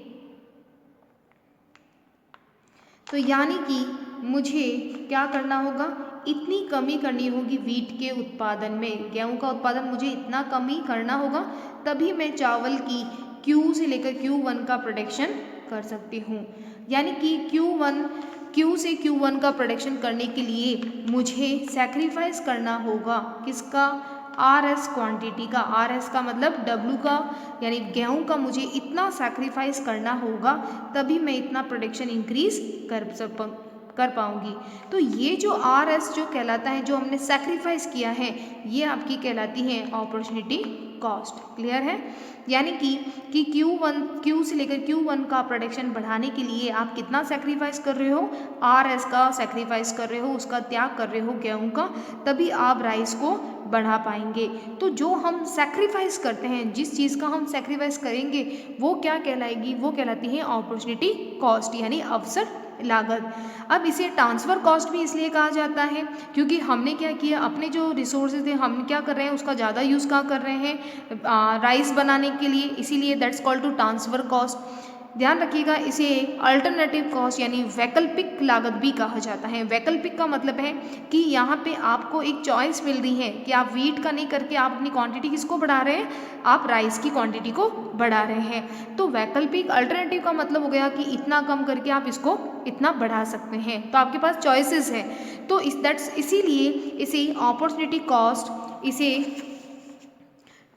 तो यानी कि मुझे क्या करना होगा, इतनी कमी करनी होगी वीट के उत्पादन में, गेहूं का उत्पादन मुझे इतना कमी करना होगा, तभी मैं चावल की Q से लेकर Q1 का प्रोडक्शन कर सकती हूँ। यानी कि Q से Q1 का प्रोडक्शन करने के लिए मुझे सैक्रिफाइस करना होगा किसका, RS क्वांटिटी का। RS का मतलब W का, यानी गेहूं का मुझे इतना सैक्रिफाइस करना होगा, तभी मैं इतना प्रोडक्शन इंक्रीज कर पाऊंगी। तो ये जो RS जो कहलाता है, जो हमने सैक्रिफाइस किया है, ये आपकी कहलाती है अपॉर्चुनिटी कॉस्ट। क्लियर है। यानी कि Q से लेकर Q1 का प्रोडक्शन बढ़ाने के लिए आप कितना सैक्रिफाइस कर रहे हो, RS का सैक्रिफाइस कर रहे हो, उसका त्याग कर रहे हो गेहूं का, तभी आप राइस को बढ़ा पाएंगे। तो जो हम सैक्रिफाइस करते हैं, जिस चीज़ का हम सैक्रिफाइस करेंगे, वो क्या कहलाएगी, वो कहलाती है अपॉर्चुनिटी कॉस्ट, यानी अवसर लागत। अब इसे ट्रांसफ़र कॉस्ट भी इसलिए कहा जाता है क्योंकि हमने क्या किया, अपने जो रिसोर्सेज थे हम क्या कर रहे हैं, उसका ज़्यादा यूज़ कहाँ कर रहे हैं, राइस बनाने के लिए, इसीलिए that's called to transfer cost. ध्यान रखिएगा, इसे अल्टरनेटिव कॉस्ट यानी वैकल्पिक लागत भी कहा जाता है। वैकल्पिक का मतलब है कि यहाँ पे आपको एक चॉइस मिल रही है कि आप वीट का नहीं करके आप अपनी क्वांटिटी किसको बढ़ा रहे हैं, आप राइस की क्वांटिटी को बढ़ा रहे हैं। तो वैकल्पिक, अल्टरनेटिव का मतलब हो गया कि इतना कम करके आप इसको इतना बढ़ा सकते हैं, तो आपके पास चॉइसेस है। तो इसीलिए इसे अपॉर्चुनिटी कॉस्ट, इसे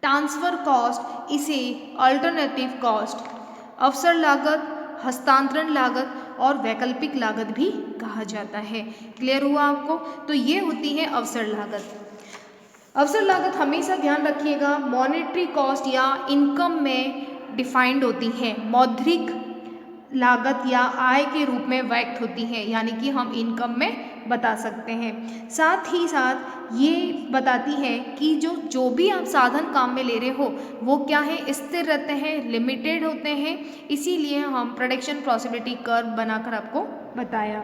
ट्रांसफ़र कॉस्ट, इसे अल्टरनेटिव कॉस्ट, अवसर लागत, हस्तांतरण लागत और वैकल्पिक लागत भी कहा जाता है। क्लियर हुआ आपको। तो ये होती है अवसर लागत। अवसर लागत हमेशा ध्यान रखिएगा मॉनेटरी कॉस्ट या इनकम में डिफाइंड होती है, मौद्रिक लागत या आय के रूप में व्यक्त होती है, यानी कि हम इनकम में बता सकते हैं। साथ ही साथ ये बताती है कि जो भी आप साधन काम में ले रहे हो वो क्या है, स्थिर रहते हैं, लिमिटेड होते हैं, इसीलिए हम प्रोडक्शन पॉसिबिलिटी कर्व बनाकर आपको बताया।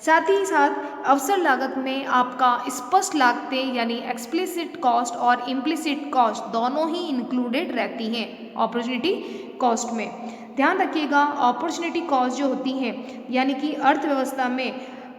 साथ ही साथ अवसर लागत में आपका स्पष्ट लागतें यानी एक्सप्लिसिट कॉस्ट और इम्प्लिसिट कॉस्ट दोनों ही इंक्लूडेड रहती हैं अपॉर्चुनिटी कॉस्ट में। ध्यान रखिएगा, अपॉर्चुनिटी कॉस्ट जो होती है यानी कि अर्थव्यवस्था में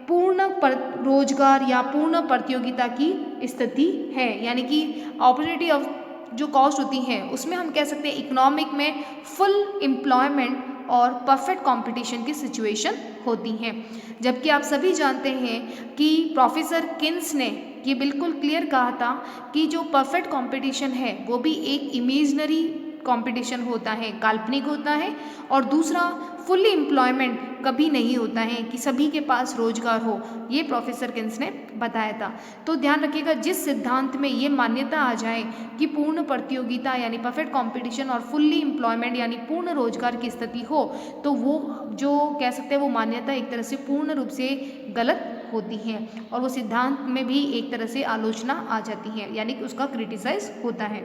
रोजगार या पूर्ण प्रतियोगिता की स्थिति है। यानी कि अपॉर्चुनिटी ऑफ जो कॉस्ट होती है उसमें हम कह सकते हैं इकोनॉमिक में फुल एम्प्लॉयमेंट और परफेक्ट कंपटीशन की सिचुएशन होती हैं। जबकि आप सभी जानते हैं कि प्रोफेसर किन्स ने ये बिल्कुल क्लियर कहा था कि जो परफेक्ट कंपटीशन है वो भी एक इमेजिनरी कंपटीशन होता है, काल्पनिक होता है, और दूसरा फुल्ली एम्प्लॉयमेंट कभी नहीं होता है कि सभी के पास रोजगार हो। ये प्रोफेसर किन्स ने बताया था। तो ध्यान रखिएगा, जिस सिद्धांत में ये मान्यता आ जाए कि पूर्ण प्रतियोगिता यानी परफेक्ट कंपटीशन और फुल्ली एम्प्लॉयमेंट यानी पूर्ण रोजगार की स्थिति हो, तो वो जो कह सकते हैं वो मान्यता एक तरह से पूर्ण रूप से गलत होती है और वो सिद्धांत में भी एक तरह से आलोचना आ जाती है, यानी कि उसका क्रिटिसाइज होता है।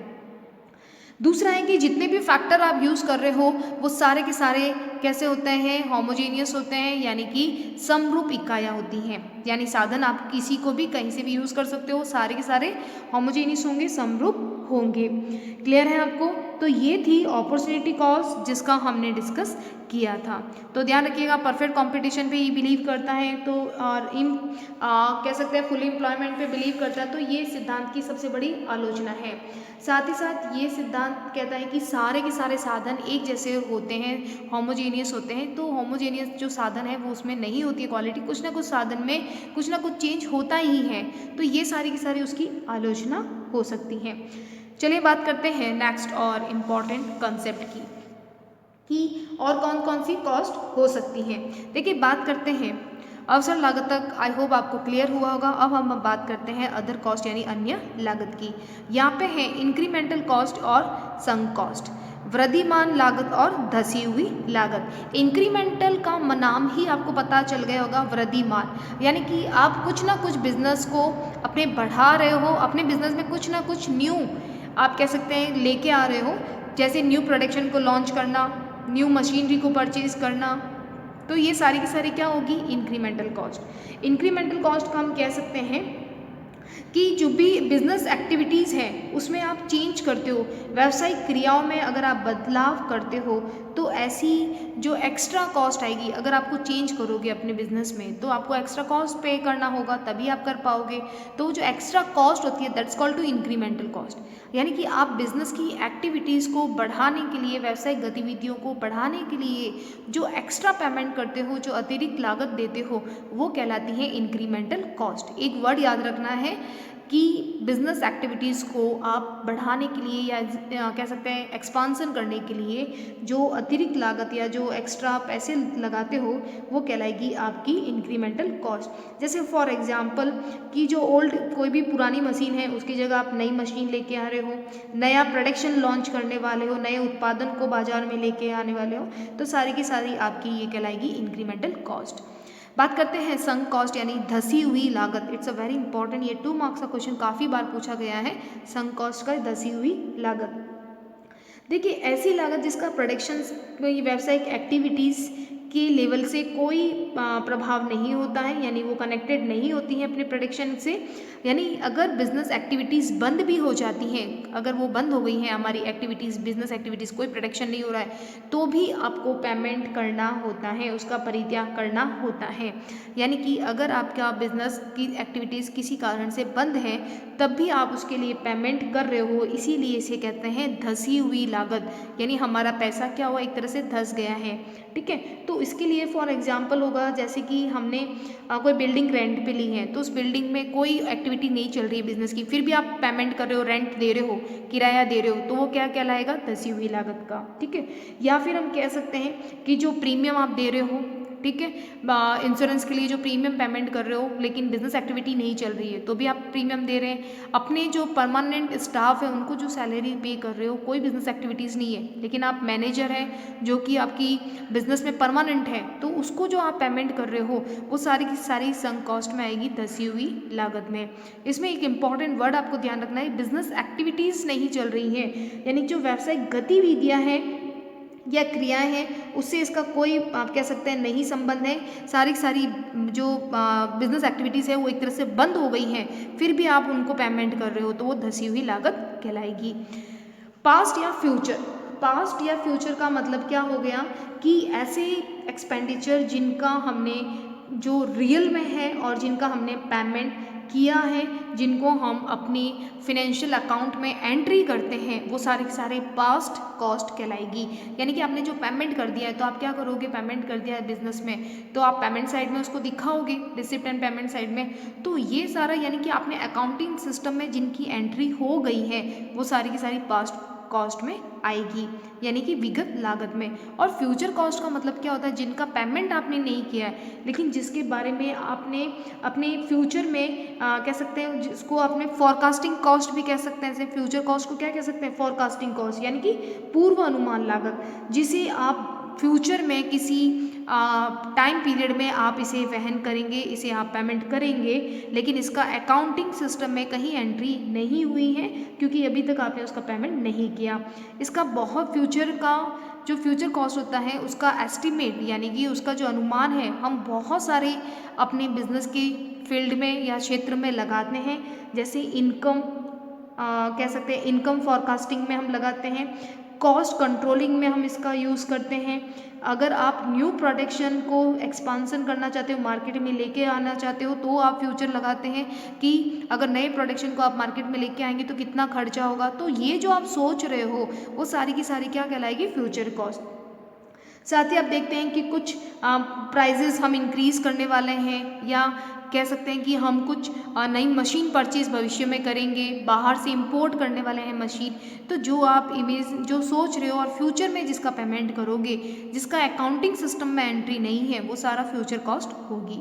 दूसरा है कि जितने भी फैक्टर आप यूज़ कर रहे हो वो सारे के सारे कैसे होते हैं, होमोजेनियस होते हैं, यानी कि समरूप इकाइयाँ होती हैं। यानी साधन आप किसी को भी कहीं से भी यूज़ कर सकते हो, सारे के सारे होमोजेनियस होंगे, समरूप होंगे। क्लियर है आपको? तो ये थी अपॉर्चुनिटी कॉस्ट जिसका हमने डिस्कस किया था। तो ध्यान रखिएगा, परफेक्ट कंपटीशन पे ये बिलीव करता है तो और कह सकते हैं फुल एम्प्लॉयमेंट पे बिलीव करता है, तो ये सिद्धांत की सबसे बड़ी आलोचना है। साथ ही साथ ये सिद्धांत कहता है कि सारे के सारे साधन एक जैसे होते हैं, होमोजेनियस होते हैं। तो होमोजेनियस जो साधन है वो उसमें नहीं होती है क्वालिटी, कुछ ना कुछ साधन में कुछ ना कुछ चेंज होता ही है। तो ये सारी की सारी उसकी आलोचना हो सकती है। चलिए बात करते हैं नेक्स्ट और इम्पॉर्टेंट कंसेप्ट की कि और कौन कौन सी कॉस्ट हो सकती है। देखिए बात करते हैं अवसर लागत तक, आई होप आपको क्लियर हुआ होगा। अब हम बात करते हैं अदर कॉस्ट यानी अन्य लागत की। यहाँ पे है इंक्रीमेंटल कॉस्ट और संक कॉस्ट, वृद्धिमान लागत और धसी हुई लागत। इंक्रीमेंटल का नाम ही आपको पता चल गया होगा, वृद्धिमान, यानी कि आप कुछ ना कुछ बिजनेस को अपने बढ़ा रहे हो, अपने बिजनेस में कुछ ना कुछ न्यू आप कह सकते हैं लेके आ रहे हो, जैसे न्यू प्रोडक्शन को लॉन्च करना, न्यू मशीनरी को परचेज करना। तो ये सारी की सारी क्या होगी, इंक्रीमेंटल कॉस्ट। इंक्रीमेंटल कॉस्ट का हम कह सकते हैं कि जो भी बिजनेस एक्टिविटीज़ हैं उसमें आप चेंज करते हो, व्यावसायिक क्रियाओं में अगर आप बदलाव करते हो तो ऐसी जो एक्स्ट्रा कॉस्ट आएगी, अगर आपको चेंज करोगे अपने बिजनेस में तो आपको एक्स्ट्रा कॉस्ट पे करना होगा, तभी आप कर पाओगे। तो जो एक्स्ट्रा कॉस्ट होती है that's called to incremental cost. यानी कि आप बिजनेस की एक्टिविटीज़ को बढ़ाने के लिए, व्यावसायिक गतिविधियों को बढ़ाने के लिए जो एक्स्ट्रा पेमेंट करते हो, जो अतिरिक्त लागत देते हो, वो कहलाती है इंक्रीमेंटल कॉस्ट। एक वर्ड याद रखना है कि बिजनेस एक्टिविटीज़ को आप बढ़ाने के लिए या कह सकते हैं एक्सपांसन करने के लिए जो अतिरिक्त लागत या जो एक्स्ट्रा पैसे लगाते हो वो कहलाएगी आपकी इंक्रीमेंटल कॉस्ट। जैसे फॉर एग्जांपल कि जो ओल्ड कोई भी पुरानी मशीन है उसकी जगह आप नई मशीन लेके आ रहे हो, नया प्रोडक्शन लॉन्च करने वाले हो, नए उत्पादन को बाजार में लेके आने वाले हो, तो सारी की सारी आपकी ये कहलाएगी इंक्रीमेंटल कॉस्ट। बात करते हैं संक कॉस्ट यानी धसी हुई लागत। इट्स अ वेरी इंपॉर्टेंट, ये 2 मार्क्स का क्वेश्चन काफ़ी बार पूछा गया है, संक कॉस्ट का धसी हुई लागत। देखिए ऐसी लागत जिसका प्रोडक्शन व्यावसायिक एक्टिविटीज़ के लेवल से कोई प्रभाव नहीं होता है, यानी वो कनेक्टेड नहीं होती हैं अपने प्रोडक्शन से। यानी अगर बिजनेस एक्टिविटीज़ बंद भी हो जाती हैं, अगर वो बंद हो गई हैं हमारी एक्टिविटीज़, बिजनेस एक्टिविटीज़, कोई प्रोडक्शन नहीं हो रहा है, तो भी आपको पेमेंट करना होता है, उसका परित्याग करना होता है। यानी कि अगर आपका बिजनेस की एक्टिविटीज़ किसी कारण से बंद है तब भी आप उसके लिए पेमेंट कर रहे हो, इसीलिए इसे कहते हैं धसी हुई लागत। यानी हमारा पैसा क्या हुआ, एक तरह से धस गया है। ठीक है, तो इसके लिए फॉर एग्जांपल होगा जैसे कि हमने कोई बिल्डिंग रेंट पे ली है, तो उस बिल्डिंग में कोई एक्टिविटी नहीं चल रही है बिजनेस की, फिर भी आप पेमेंट कर रहे हो, रेंट दे रहे हो, किराया दे रहे हो, तो वो क्या कहलाएगा, धसी हुई लागत का। ठीक है, या फिर हम कह सकते हैं कि जो प्रीमियम आप दे रहे हो, ठीक है, इंश्योरेंस के लिए जो प्रीमियम पेमेंट कर रहे हो लेकिन बिजनेस एक्टिविटी नहीं चल रही है तो भी आप प्रीमियम दे रहे हैं। अपने जो परमानेंट स्टाफ है उनको जो सैलरी पे कर रहे हो, कोई बिजनेस एक्टिविटीज़ नहीं है लेकिन आप मैनेजर हैं जो कि आपकी बिजनेस में परमानेंट है, तो उसको जो आप पेमेंट कर रहे हो वो सारी की सारी संक कॉस्ट में आएगी, धसी हुई लागत में। इसमें एक इंपॉर्टेंट वर्ड आपको ध्यान रखना है, बिजनेस एक्टिविटीज़ नहीं चल रही हैं, यानी जो व्यावसायिक गतिविधियाँ हैं या क्रियाएं हैं उससे इसका कोई आप कह सकते हैं नहीं संबंध है। सारी सारी जो बिजनेस एक्टिविटीज़ है वो एक तरह से बंद हो गई हैं, फिर भी आप उनको पेमेंट कर रहे हो तो वो धसी हुई लागत कहलाएगी। पास्ट या फ्यूचर, पास्ट या फ्यूचर का मतलब क्या हो गया कि ऐसे एक्सपेंडिचर जिनका हमने जो रियल में है और जिनका हमने पेमेंट किया है, जिनको हम अपनी फिनेंशियल अकाउंट में एंट्री करते हैं, वो सारे के सारे पास्ट कॉस्ट कहलाएगी। यानी कि आपने जो पेमेंट कर दिया है, तो आप क्या करोगे, पेमेंट कर दिया है बिजनेस में, तो आप पेमेंट साइड में उसको दिखाओगे, रिसिप्ट एंड पेमेंट साइड में। तो ये सारा यानी कि आपने अकाउंटिंग सिस्टम में जिनकी एंट्री हो गई है, वो सारी की सारी पास्ट कॉस्ट में आएगी, यानी कि विगत लागत में। और फ्यूचर कॉस्ट का मतलब क्या होता है, जिनका पेमेंट आपने नहीं किया है, लेकिन जिसके बारे में आपने अपने फ्यूचर में कह सकते हैं, जिसको आपने फॉरकास्टिंग कॉस्ट भी कह सकते हैं। जैसे फ्यूचर कॉस्ट को क्या कह सकते हैं, फॉरकास्टिंग कॉस्ट, यानी कि पूर्व अनुमान लागत, जिसे आप फ्यूचर में किसी टाइम पीरियड में आप इसे वहन करेंगे, इसे आप पेमेंट करेंगे, लेकिन इसका अकाउंटिंग सिस्टम में कहीं एंट्री नहीं हुई है, क्योंकि अभी तक आपने उसका पेमेंट नहीं किया। इसका बहुत फ्यूचर का जो फ्यूचर कॉस्ट होता है, उसका एस्टिमेट यानी कि उसका जो अनुमान है, हम बहुत सारे अपने बिजनेस के फील्ड में या क्षेत्र में लगाते हैं। जैसे इनकम कह सकते हैं, इनकम फॉरकास्टिंग में हम लगाते हैं, कॉस्ट कंट्रोलिंग में हम इसका यूज़ करते हैं। अगर आप न्यू प्रोडक्शन को एक्सपांसन करना चाहते हो, मार्केट में लेके आना चाहते हो, तो आप फ्यूचर लगाते हैं कि अगर नए प्रोडक्शन को आप मार्केट में लेके आएंगे तो कितना खर्चा होगा। तो ये जो आप सोच रहे हो, वो सारी की सारी क्या कहलाएगी, फ्यूचर कॉस्ट। साथ ही आप देखते हैं कि कुछ प्राइजेस हम इंक्रीज़ करने वाले हैं, या कह सकते हैं कि हम कुछ नई मशीन परचेज भविष्य में करेंगे, बाहर से इंपोर्ट करने वाले हैं मशीन। तो जो आप इमेज जो सोच रहे हो और फ्यूचर में जिसका पेमेंट करोगे, जिसका अकाउंटिंग सिस्टम में एंट्री नहीं है, वो सारा फ्यूचर कॉस्ट होगी।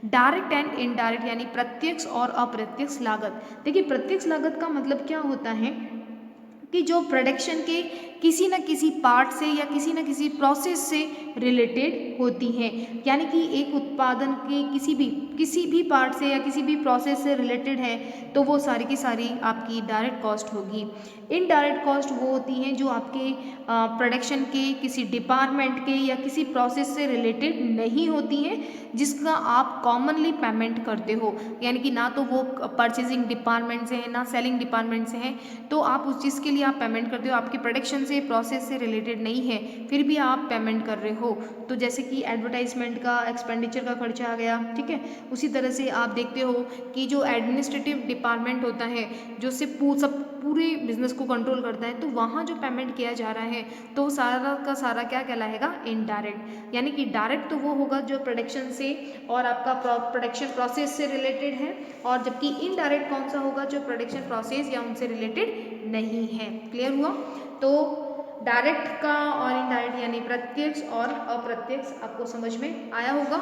डायरेक्ट एंड इनडायरेक्ट यानी प्रत्यक्ष और अप्रत्यक्ष लागत। देखिए, प्रत्यक्ष लागत का मतलब क्या होता है कि जो प्रोडक्शन के किसी न किसी पार्ट से या किसी न किसी प्रोसेस से रिलेटेड होती हैं, यानी कि एक उत्पादन के किसी भी पार्ट से या किसी भी प्रोसेस से रिलेटेड है, तो वो सारी की सारी आपकी डायरेक्ट कॉस्ट होगी। इनडायरेक्ट कॉस्ट वो होती हैं जो आपके प्रोडक्शन के किसी डिपार्टमेंट के या किसी प्रोसेस से रिलेटेड नहीं होती हैं, जिसका आप कॉमनली पेमेंट करते हो, यानी कि ना तो वो परचेजिंग डिपार्टमेंट से है, ना सेलिंग डिपार्टमेंट से है, तो आप उस चीज़ के लिए आप पेमेंट करते हो, आपकी प्रोडक्शन से प्रोसेस से रिलेटेड नहीं है, फिर भी आप पेमेंट कर रहे हो। तो जैसे कि एडवर्टाइजमेंट का एक्सपेंडिचर का खर्चा आ गया, ठीक है। उसी तरह से आप देखते हो कि जो एडमिनिस्ट्रेटिव डिपार्टमेंट होता है, जो सिर्फ पूरे बिजनेस को कंट्रोल करता है, तो वहाँ जो पेमेंट किया जा रहा है, तो सारा का सारा क्या कहलाएगा, इनडायरेक्ट। यानी कि डायरेक्ट तो वो होगा जो प्रोडक्शन से और आपका प्रोडक्शन प्रोसेस से रिलेटेड है, और जबकि इनडायरेक्ट कौन सा होगा, जो प्रोडक्शन प्रोसेस या उनसे रिलेटेड नहीं है। क्लियर हुआ? तो डायरेक्ट का और इनडायरेक्ट यानी प्रत्यक्ष और अप्रत्यक्ष आपको समझ में आया होगा।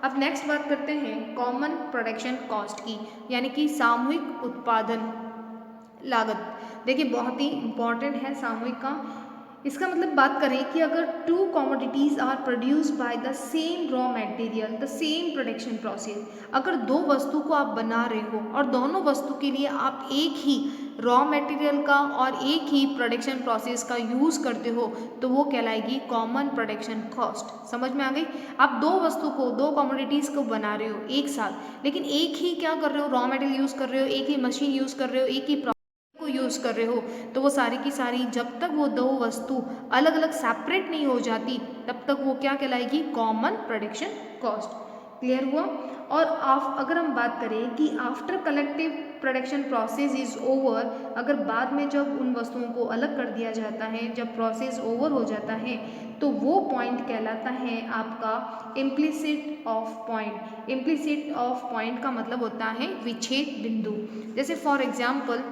अब नेक्स्ट बात करते हैं कॉमन प्रोडक्शन कॉस्ट की, यानी कि सामूहिक उत्पादन लागत। देखिए, बहुत ही इंपॉर्टेंट है सामूहिक का। इसका मतलब बात करें कि अगर two commodities are produced by the same raw material, the same production process, अगर दो वस्तु को आप बना रहे हो और दोनों वस्तु के लिए आप एक ही रॉ मटेरियल का और एक ही प्रोडक्शन प्रोसेस का यूज़ करते हो, तो वो कहलाएगी कॉमन प्रोडक्शन कॉस्ट। समझ में आ गई? आप दो वस्तु को, दो कमोडिटीज़ को बना रहे हो एक साथ, लेकिन एक ही क्या कर रहे हो, रॉ मटेरियल यूज़ कर रहे हो, एक ही मशीन यूज़ कर रहे हो, एक ही को यूज़ कर रहे हो, तो वो सारी की सारी जब तक वो दो वस्तु अलग अलग सेपरेट नहीं हो जाती, तब तक वो क्या कहलाएगी, कॉमन प्रोडक्शन कॉस्ट। क्लियर हुआ? और अगर हम बात करें कि after collective production process is over, अगर बाद में जब उन वस्तुओं को अलग कर दिया जाता है, जब प्रोसेस ओवर हो जाता है, तो वो पॉइंट कहलाता है आपका implicit of point. Implicit of point का मतलब होता है विच्छेद बिंदु। जैसे फॉर एग्जाम्पल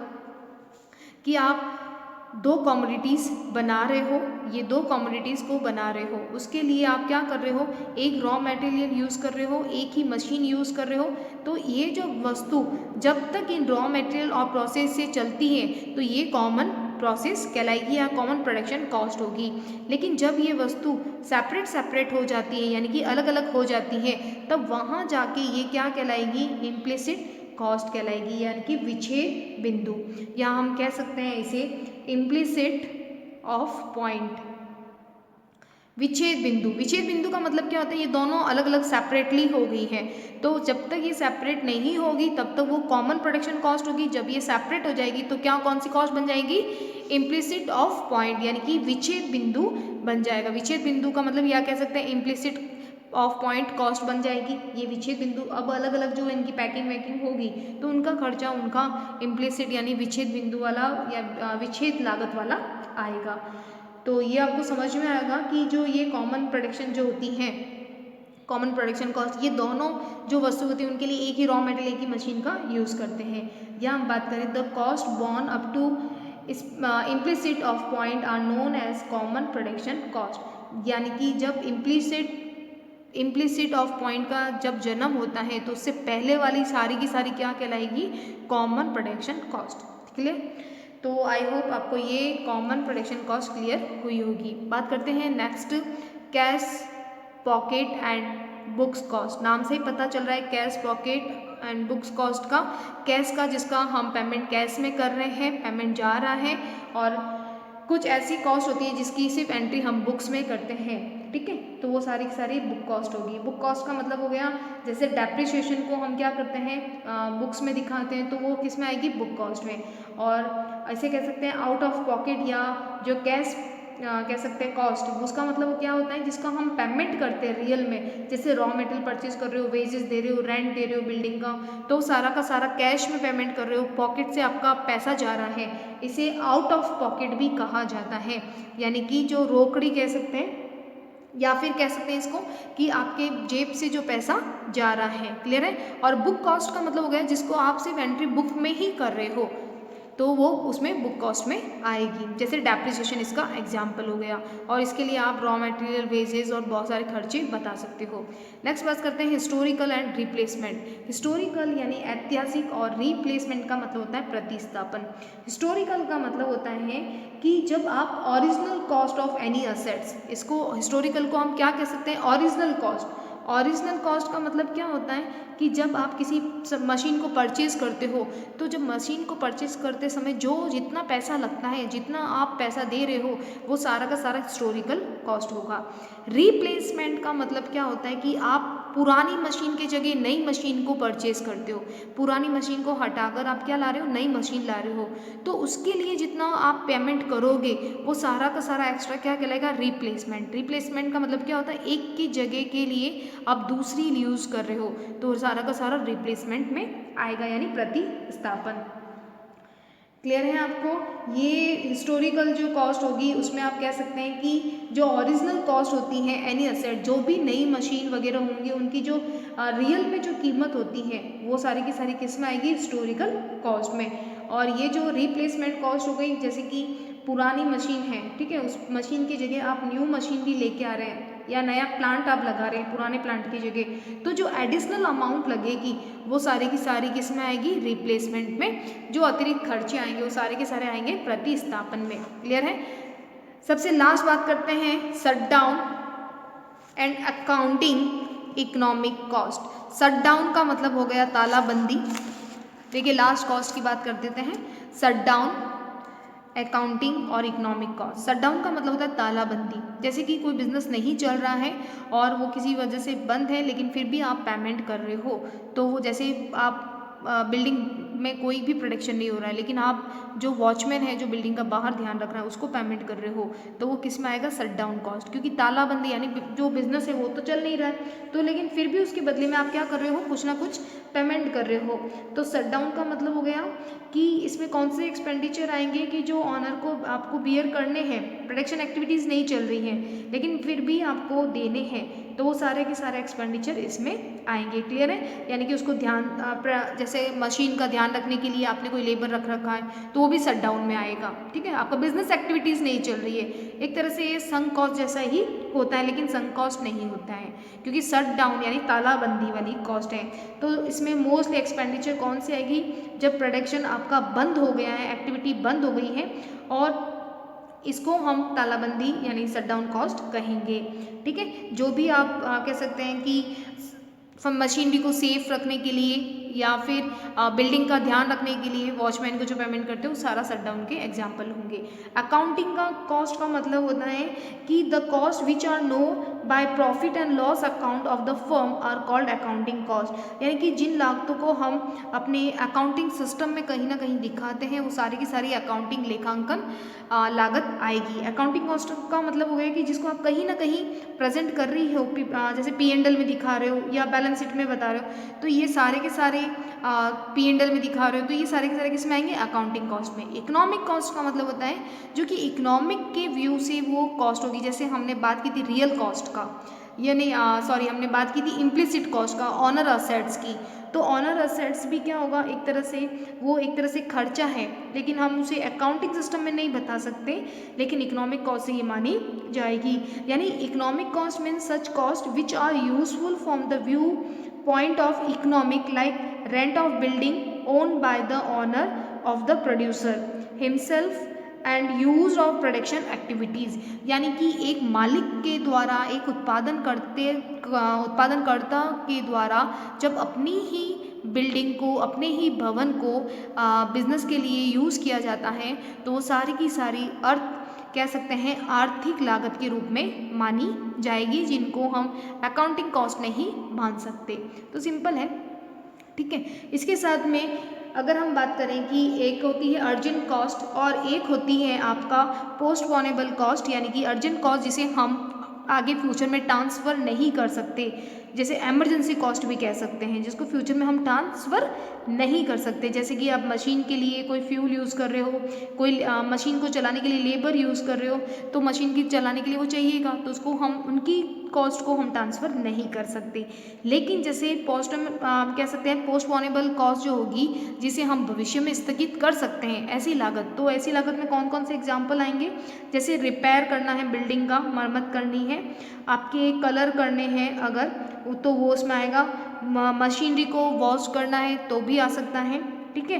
कि आप दो कमोडिटीज़ बना रहे हो, ये दो कमोडिटीज़ को बना रहे हो, उसके लिए आप क्या कर रहे हो, एक रॉ मटेरियल यूज़ कर रहे हो, एक ही मशीन यूज़ कर रहे हो। तो ये जो वस्तु जब तक इन रॉ मटेरियल और प्रोसेस से चलती है, तो ये कॉमन प्रोसेस कहलाएगी या कॉमन प्रोडक्शन कॉस्ट होगी। लेकिन जब ये वस्तु सेपरेट हो जाती है, यानी कि अलग अलग हो जाती है, तब वहाँ जाके ये क्या कहलाएगी, इम्प्लिसिट कॉस्ट कहलाएगी, यानी कि विच्छेद बिंदु, या हम कह सकते हैं इसे इम्प्लिसिट ऑफ पॉइंट। विच्छेद बिंदु, विच्छेद बिंदु का मतलब क्या होता है, ये दोनों अलग अलग सेपरेटली हो गई है, तो जब तक ये सेपरेट नहीं होगी तब तक वो कॉमन प्रोडक्शन कॉस्ट होगी। जब ये सेपरेट हो जाएगी तो क्या, कौन सी कॉस्ट बन जाएगी, इम्प्लिसिट ऑफ पॉइंट, यानी कि विच्छेद बिंदु बन जाएगा। विच्छेद बिंदु का मतलब यह कह सकते हैं इम्प्लिसिट ऑफ पॉइंट कॉस्ट बन जाएगी, ये विच्छेद बिंदु। अब अलग अलग जो इनकी पैकिंग वैकिंग होगी तो उनका खर्चा उनका इम्प्लिसिट यानी विच्छेद बिंदु वाला या विच्छेद लागत वाला आएगा। तो ये आपको समझ में आएगा कि जो ये कॉमन प्रोडक्शन जो होती हैं, कॉमन प्रोडक्शन कॉस्ट, ये दोनों जो वस्तु होती है उनके लिए एक ही रॉ मटेरियल, एक ही मशीन का यूज़ करते हैं। या हम बात करें the cost borne up to implicit of point are known as common production cost, यानी कि जब इम्प्लिसिट ऑफ पॉइंट का जब जन्म होता है तो उससे पहले वाली सारी की सारी क्या कहलाएगी, कॉमन प्रोडक्शन कॉस्ट। क्लियर? तो आई होप आपको ये कॉमन प्रोडक्शन कॉस्ट क्लियर हुई होगी। बात करते हैं next, cash pocket and books cost. नाम से ही पता चल रहा है cash pocket and books cost का, कैश का जिसका हम पेमेंट कैश में कर रहे हैं, पेमेंट जा रहा है, और कुछ ऐसी कॉस्ट होती है जिसकी सिर्फ एंट्री हम बुक्स में करते हैं, ठीक है, तो वो सारी की सारी बुक कॉस्ट होगी। बुक कॉस्ट का मतलब हो गया जैसे डेप्रिसिएशन को हम क्या करते हैं बुक्स में दिखाते हैं, तो वो किस में आएगी, बुक कॉस्ट में। और ऐसे कह सकते हैं आउट ऑफ पॉकेट या जो कैश कह सकते हैं कॉस्ट, उसका मतलब वो क्या होता है जिसका हम पेमेंट करते हैं रियल में, जैसे रॉ मटेरियल परचेज कर रहे हो, वेजेस दे रहे हो, रेंट दे रहे हो बिल्डिंग का, तो सारा का सारा कैश में पेमेंट कर रहे हो, पॉकेट से आपका पैसा जा रहा है, इसे आउट ऑफ पॉकेट भी कहा जाता है, यानी कि जो रोकड़ी कह सकते हैं या फिर कह सकते हैं इसको कि आपके जेब से जो पैसा जा रहा है। क्लियर है? और बुक कॉस्ट का मतलब हो गया जिसको आप सिर्फ एंट्री बुक में ही कर रहे हो, तो वो उसमें बुक कॉस्ट में आएगी, जैसे डेप्रिसिएशन इसका एग्जाम्पल हो गया। और इसके लिए आप रॉ मटेरियल, वेजेस और बहुत सारे खर्चे बता सकते हो। नेक्स्ट बात करते हैं हिस्टोरिकल एंड रिप्लेसमेंट। हिस्टोरिकल यानी ऐतिहासिक और रिप्लेसमेंट का मतलब होता है प्रतिस्थापन। हिस्टोरिकल का मतलब होता है कि जब आप original cost of any assets, इसको हिस्टोरिकल को हम क्या कह सकते हैं, ओरिजिनल कॉस्ट। ओरिजिनल कॉस्ट का मतलब क्या होता है कि जब आप किसी मशीन को परचेज़ करते हो, तो जब मशीन को परचेज़ करते समय जो जितना पैसा लगता है, जितना आप पैसा दे रहे हो, वो सारा का सारा हिस्टोरिकल कॉस्ट होगा। रिप्लेसमेंट का मतलब क्या होता है कि आप पुरानी मशीन के जगह नई मशीन को परचेज करते हो, पुरानी मशीन को हटाकर आप क्या ला रहे हो, नई मशीन ला रहे हो, तो उसके लिए जितना आप पेमेंट करोगे वो सारा का सारा एक्स्ट्रा क्या कहलाएगा, रिप्लेसमेंट। रिप्लेसमेंट का मतलब क्या होता है, एक की जगह के लिए आप दूसरी यूज़ कर रहे हो, तो सारा का सारा रिप्लेसमेंट में आएगा, यानी प्रतिस्थापन। क्लियर है आपको? ये हिस्टोरिकल जो कॉस्ट होगी उसमें आप कह सकते हैं कि जो ओरिजिनल कॉस्ट होती है एनी असेट, जो भी नई मशीन वगैरह होंगी उनकी जो रियल में जो कीमत होती है वो सारी की सारी किस में आएगी, हिस्टोरिकल कॉस्ट में। और ये जो रिप्लेसमेंट कॉस्ट हो गई, जैसे कि पुरानी मशीन है, ठीक है, उस मशीन की जगह आप न्यू मशीन भी लेके आ रहे हैं या नया प्लांट आप लगा रहे हैं पुराने प्लांट की जगह, तो जो एडिशनल अमाउंट लगेगी वो सारी की सारी किस में आएगी, रिप्लेसमेंट में। जो अतिरिक्त खर्चे आएंगे वो सारे के सारे आएंगे प्रतिस्थापन में। क्लियर है? सबसे लास्ट बात करते हैं shut down and accounting economic cost. Shut down का मतलब हो गया तालाबंदी। देखिए लास्ट कॉस्ट की बात कर देते हैं, शट डाउन, अकाउंटिंग और इकोनॉमिक कॉस्ट। शट डाउन का मतलब होता है तालाबंदी, जैसे कि कोई बिजनेस नहीं चल रहा है और वो किसी वजह से बंद है लेकिन फिर भी आप पेमेंट कर रहे हो, तो वो जैसे आप बिल्डिंग में कोई भी प्रोडक्शन नहीं हो रहा है लेकिन आप जो वॉचमैन है जो बिल्डिंग का बाहर ध्यान रख रहा है उसको पेमेंट कर रहे हो, तो वो किस में आएगा, शट डाउन कॉस्ट। क्योंकि तालाबंदी यानी जो बिजनेस है वो तो चल नहीं रहा है, तो लेकिन फिर भी उसके बदले में आप क्या कर रहे हो, कुछ ना कुछ पेमेंट कर रहे हो, तो शट डाउन का मतलब हो गया कि इसमें कौन से एक्सपेंडिचर आएंगे कि जो ऑनर को आपको बियर करने हैं, प्रोडक्शन एक्टिविटीज़ नहीं चल रही हैं लेकिन फिर भी आपको देने हैं, तो वो सारे के सारे एक्सपेंडिचर इसमें आएंगे। क्लियर है? यानी कि उसको ध्यान जैसे मशीन का ध्यान रखने के लिए आपने कोई लेबर रख रखा है तो वो भी शट डाउन में आएगा। ठीक है, आपका बिजनेस एक्टिविटीज़ नहीं चल रही है, एक तरह से ये संक कॉस्ट जैसा ही होता है लेकिन संक कॉस्ट नहीं होता है क्योंकि शट डाउन यानी तालाबंदी वाली कॉस्ट है। तो इसमें मोस्टली एक्सपेंडिचर कौन सी आएगी, जब प्रोडक्शन आपका बंद हो गया है, एक्टिविटी बंद हो गई है, और इसको हम तालाबंदी यानी शट डाउन कॉस्ट कहेंगे। ठीक है, जो भी आप कह सकते हैं कि मशीनरी को सेफ रखने के लिए या फिर बिल्डिंग का ध्यान रखने के लिए वॉचमैन को जो पेमेंट करते हैं वो सारा शटडाउन के एग्जाम्पल होंगे। अकाउंटिंग का कॉस्ट का मतलब होता है कि the cost which are known by profit and loss account of the firm are called accounting cost, यानी कि जिन लागतों को हम अपने अकाउंटिंग सिस्टम में कहीं ना कहीं दिखाते हैं वो सारी की सारी अकाउंटिंग लेखांकन लागत आएगी। अकाउंटिंग कॉस्ट का मतलब हो गया कि जिसको आप कहीं ना कहीं प्रेजेंट कर रही हो, जैसे P&L में दिखा रहे हो या बैलेंस शीट में बता रहे हो, तो ये सारे के सारे P&L में दिखा रहे हो, तो ये सारे के सारे किस में आएंगे, अकाउंटिंग कॉस्ट में। इकोनॉमिक कॉस्ट का मतलब होता है जो कि इकोनॉमिक के व्यू से वो कॉस्ट होगी। जैसे हमने बात की थी रियल कॉस्ट का, यानी सॉरी हमने बात की थी इम्प्लिसिट कॉस्ट का, ऑनर असेट्स की। तो ऑनर असेट्स भी क्या होगा, एक तरह से वो एक तरह से खर्चा है, लेकिन हम उसे अकाउंटिंग सिस्टम में नहीं बता सकते, लेकिन इकोनॉमिक कॉस्ट से ये मानी जाएगी। यानी economic cost means such cost which are useful from the view point of economic, like rent of building owned by the owner of the producer himself and use of production activities, यानी कि एक मालिक के द्वारा, एक उत्पादनकर्ता के द्वारा जब अपनी ही बिल्डिंग को, अपने ही भवन को बिजनेस के लिए यूज़ किया जाता है, तो वो सारी की सारी कह सकते हैं आर्थिक लागत के रूप में मानी जाएगी, जिनको हम अकाउंटिंग कॉस्ट नहीं मान सकते। तो सिंपल है, ठीक है। इसके साथ में अगर हम बात करें कि एक होती है अर्जेंट कॉस्ट और एक होती है आपका पोस्टपोनेबल कॉस्ट, यानी कि अर्जेंट कॉस्ट जिसे हम आगे फ्यूचर में ट्रांसफ़र नहीं कर सकते, जैसे एमरजेंसी कॉस्ट भी कह सकते हैं, जिसको फ्यूचर में हम ट्रांसफ़र नहीं कर सकते। जैसे कि आप मशीन के लिए कोई फ्यूल यूज़ कर रहे हो, कोई मशीन को चलाने के लिए लेबर यूज़ कर रहे हो, तो मशीन की चलाने के लिए वो चाहिएगा, तो उसको हम उनकी कॉस्ट को हम ट्रांसफ़र नहीं कर सकते। लेकिन जैसे कह सकते हैं पोस्टपोनेबल कॉस्ट जो होगी, जिसे हम भविष्य में स्थगित कर सकते हैं, ऐसी लागत, तो ऐसी लागत में कौन कौन से एग्जाम्पल आएंगे, जैसे रिपेयर करना है बिल्डिंग का, मरम्मत करनी है, आपके कलर करने हैं अगर, तो वो उसमें आएगा। मशीनरी को वॉश करना है तो भी आ सकता है, ठीक है।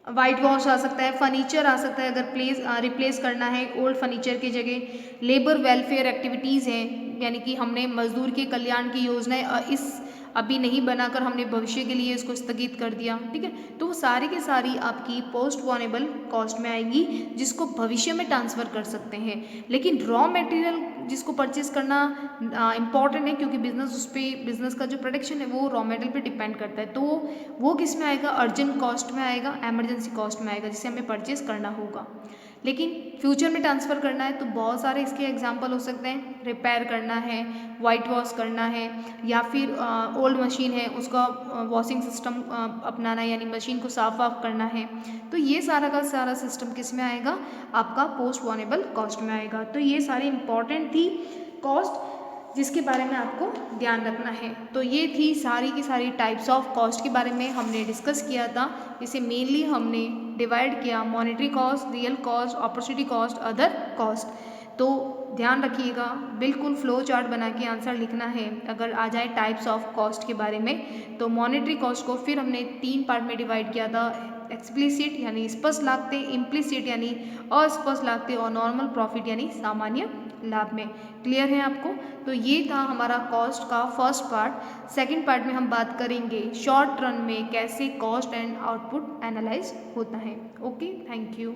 वाइट वॉश आ सकता है, फर्नीचर आ सकता है अगर रिप्लेस करना है ओल्ड फर्नीचर की जगह। लेबर वेलफेयर एक्टिविटीज़ हैं, यानी कि हमने मजदूर के कल्याण की योजनाएं अभी नहीं बनाकर हमने भविष्य के लिए इसको स्थगित कर दिया, ठीक है। तो वो सारी की सारी आपकी पोस्टपोनेबल कॉस्ट में आएगी, जिसको भविष्य में ट्रांसफ़र कर सकते हैं। लेकिन रॉ मटेरियल जिसको परचेज करना इम्पॉर्टेंट है, क्योंकि बिजनेस का जो प्रोडक्शन है वो रॉ मटेरियल पे डिपेंड करता है, तो वो किस में आएगा, अर्जेंट कॉस्ट में आएगा, एमरजेंसी कॉस्ट में आएगा, जिसे हमें परचेज करना होगा। लेकिन फ्यूचर में ट्रांसफ़र करना है तो बहुत सारे इसके एग्जांपल हो सकते हैं, रिपेयर करना है, वाइट वॉश करना है, या फिर ओल्ड मशीन है उसका वॉशिंग सिस्टम अपनाना है, यानी मशीन को साफ वाफ करना है। तो ये सारा का सारा सिस्टम किस में आएगा, आपका पोस्टपोनेबल कॉस्ट में आएगा। तो ये सारी इंपॉर्टेंट थी कॉस्ट, जिसके बारे में आपको ध्यान रखना है। तो ये थी सारी की सारी टाइप्स ऑफ कॉस्ट के बारे में हमने डिस्कस किया था। इसे मेनली हमने डिवाइड किया, monetary cost, real cost, opportunity cost, other cost. तो ध्यान रखिएगा, बिल्कुल फ्लो चार्ट बना के आंसर लिखना है अगर आ जाए टाइप्स ऑफ कॉस्ट के बारे में। तो मॉनेटरी कॉस्ट को फिर हमने 3 पार्ट में डिवाइड किया था, एक्सप्लिसिट यानी स्पष्ट लागतें, इम्प्लिसिट यानी अस्पष्ट लागतें, और नॉर्मल प्रॉफिट यानी सामान्य लाभ में। क्लियर है आपको? तो ये था हमारा कॉस्ट का फर्स्ट पार्ट। सेकंड पार्ट में हम बात करेंगे शॉर्ट रन में कैसे कॉस्ट एंड आउटपुट एनालाइज होता है। Okay, thank you.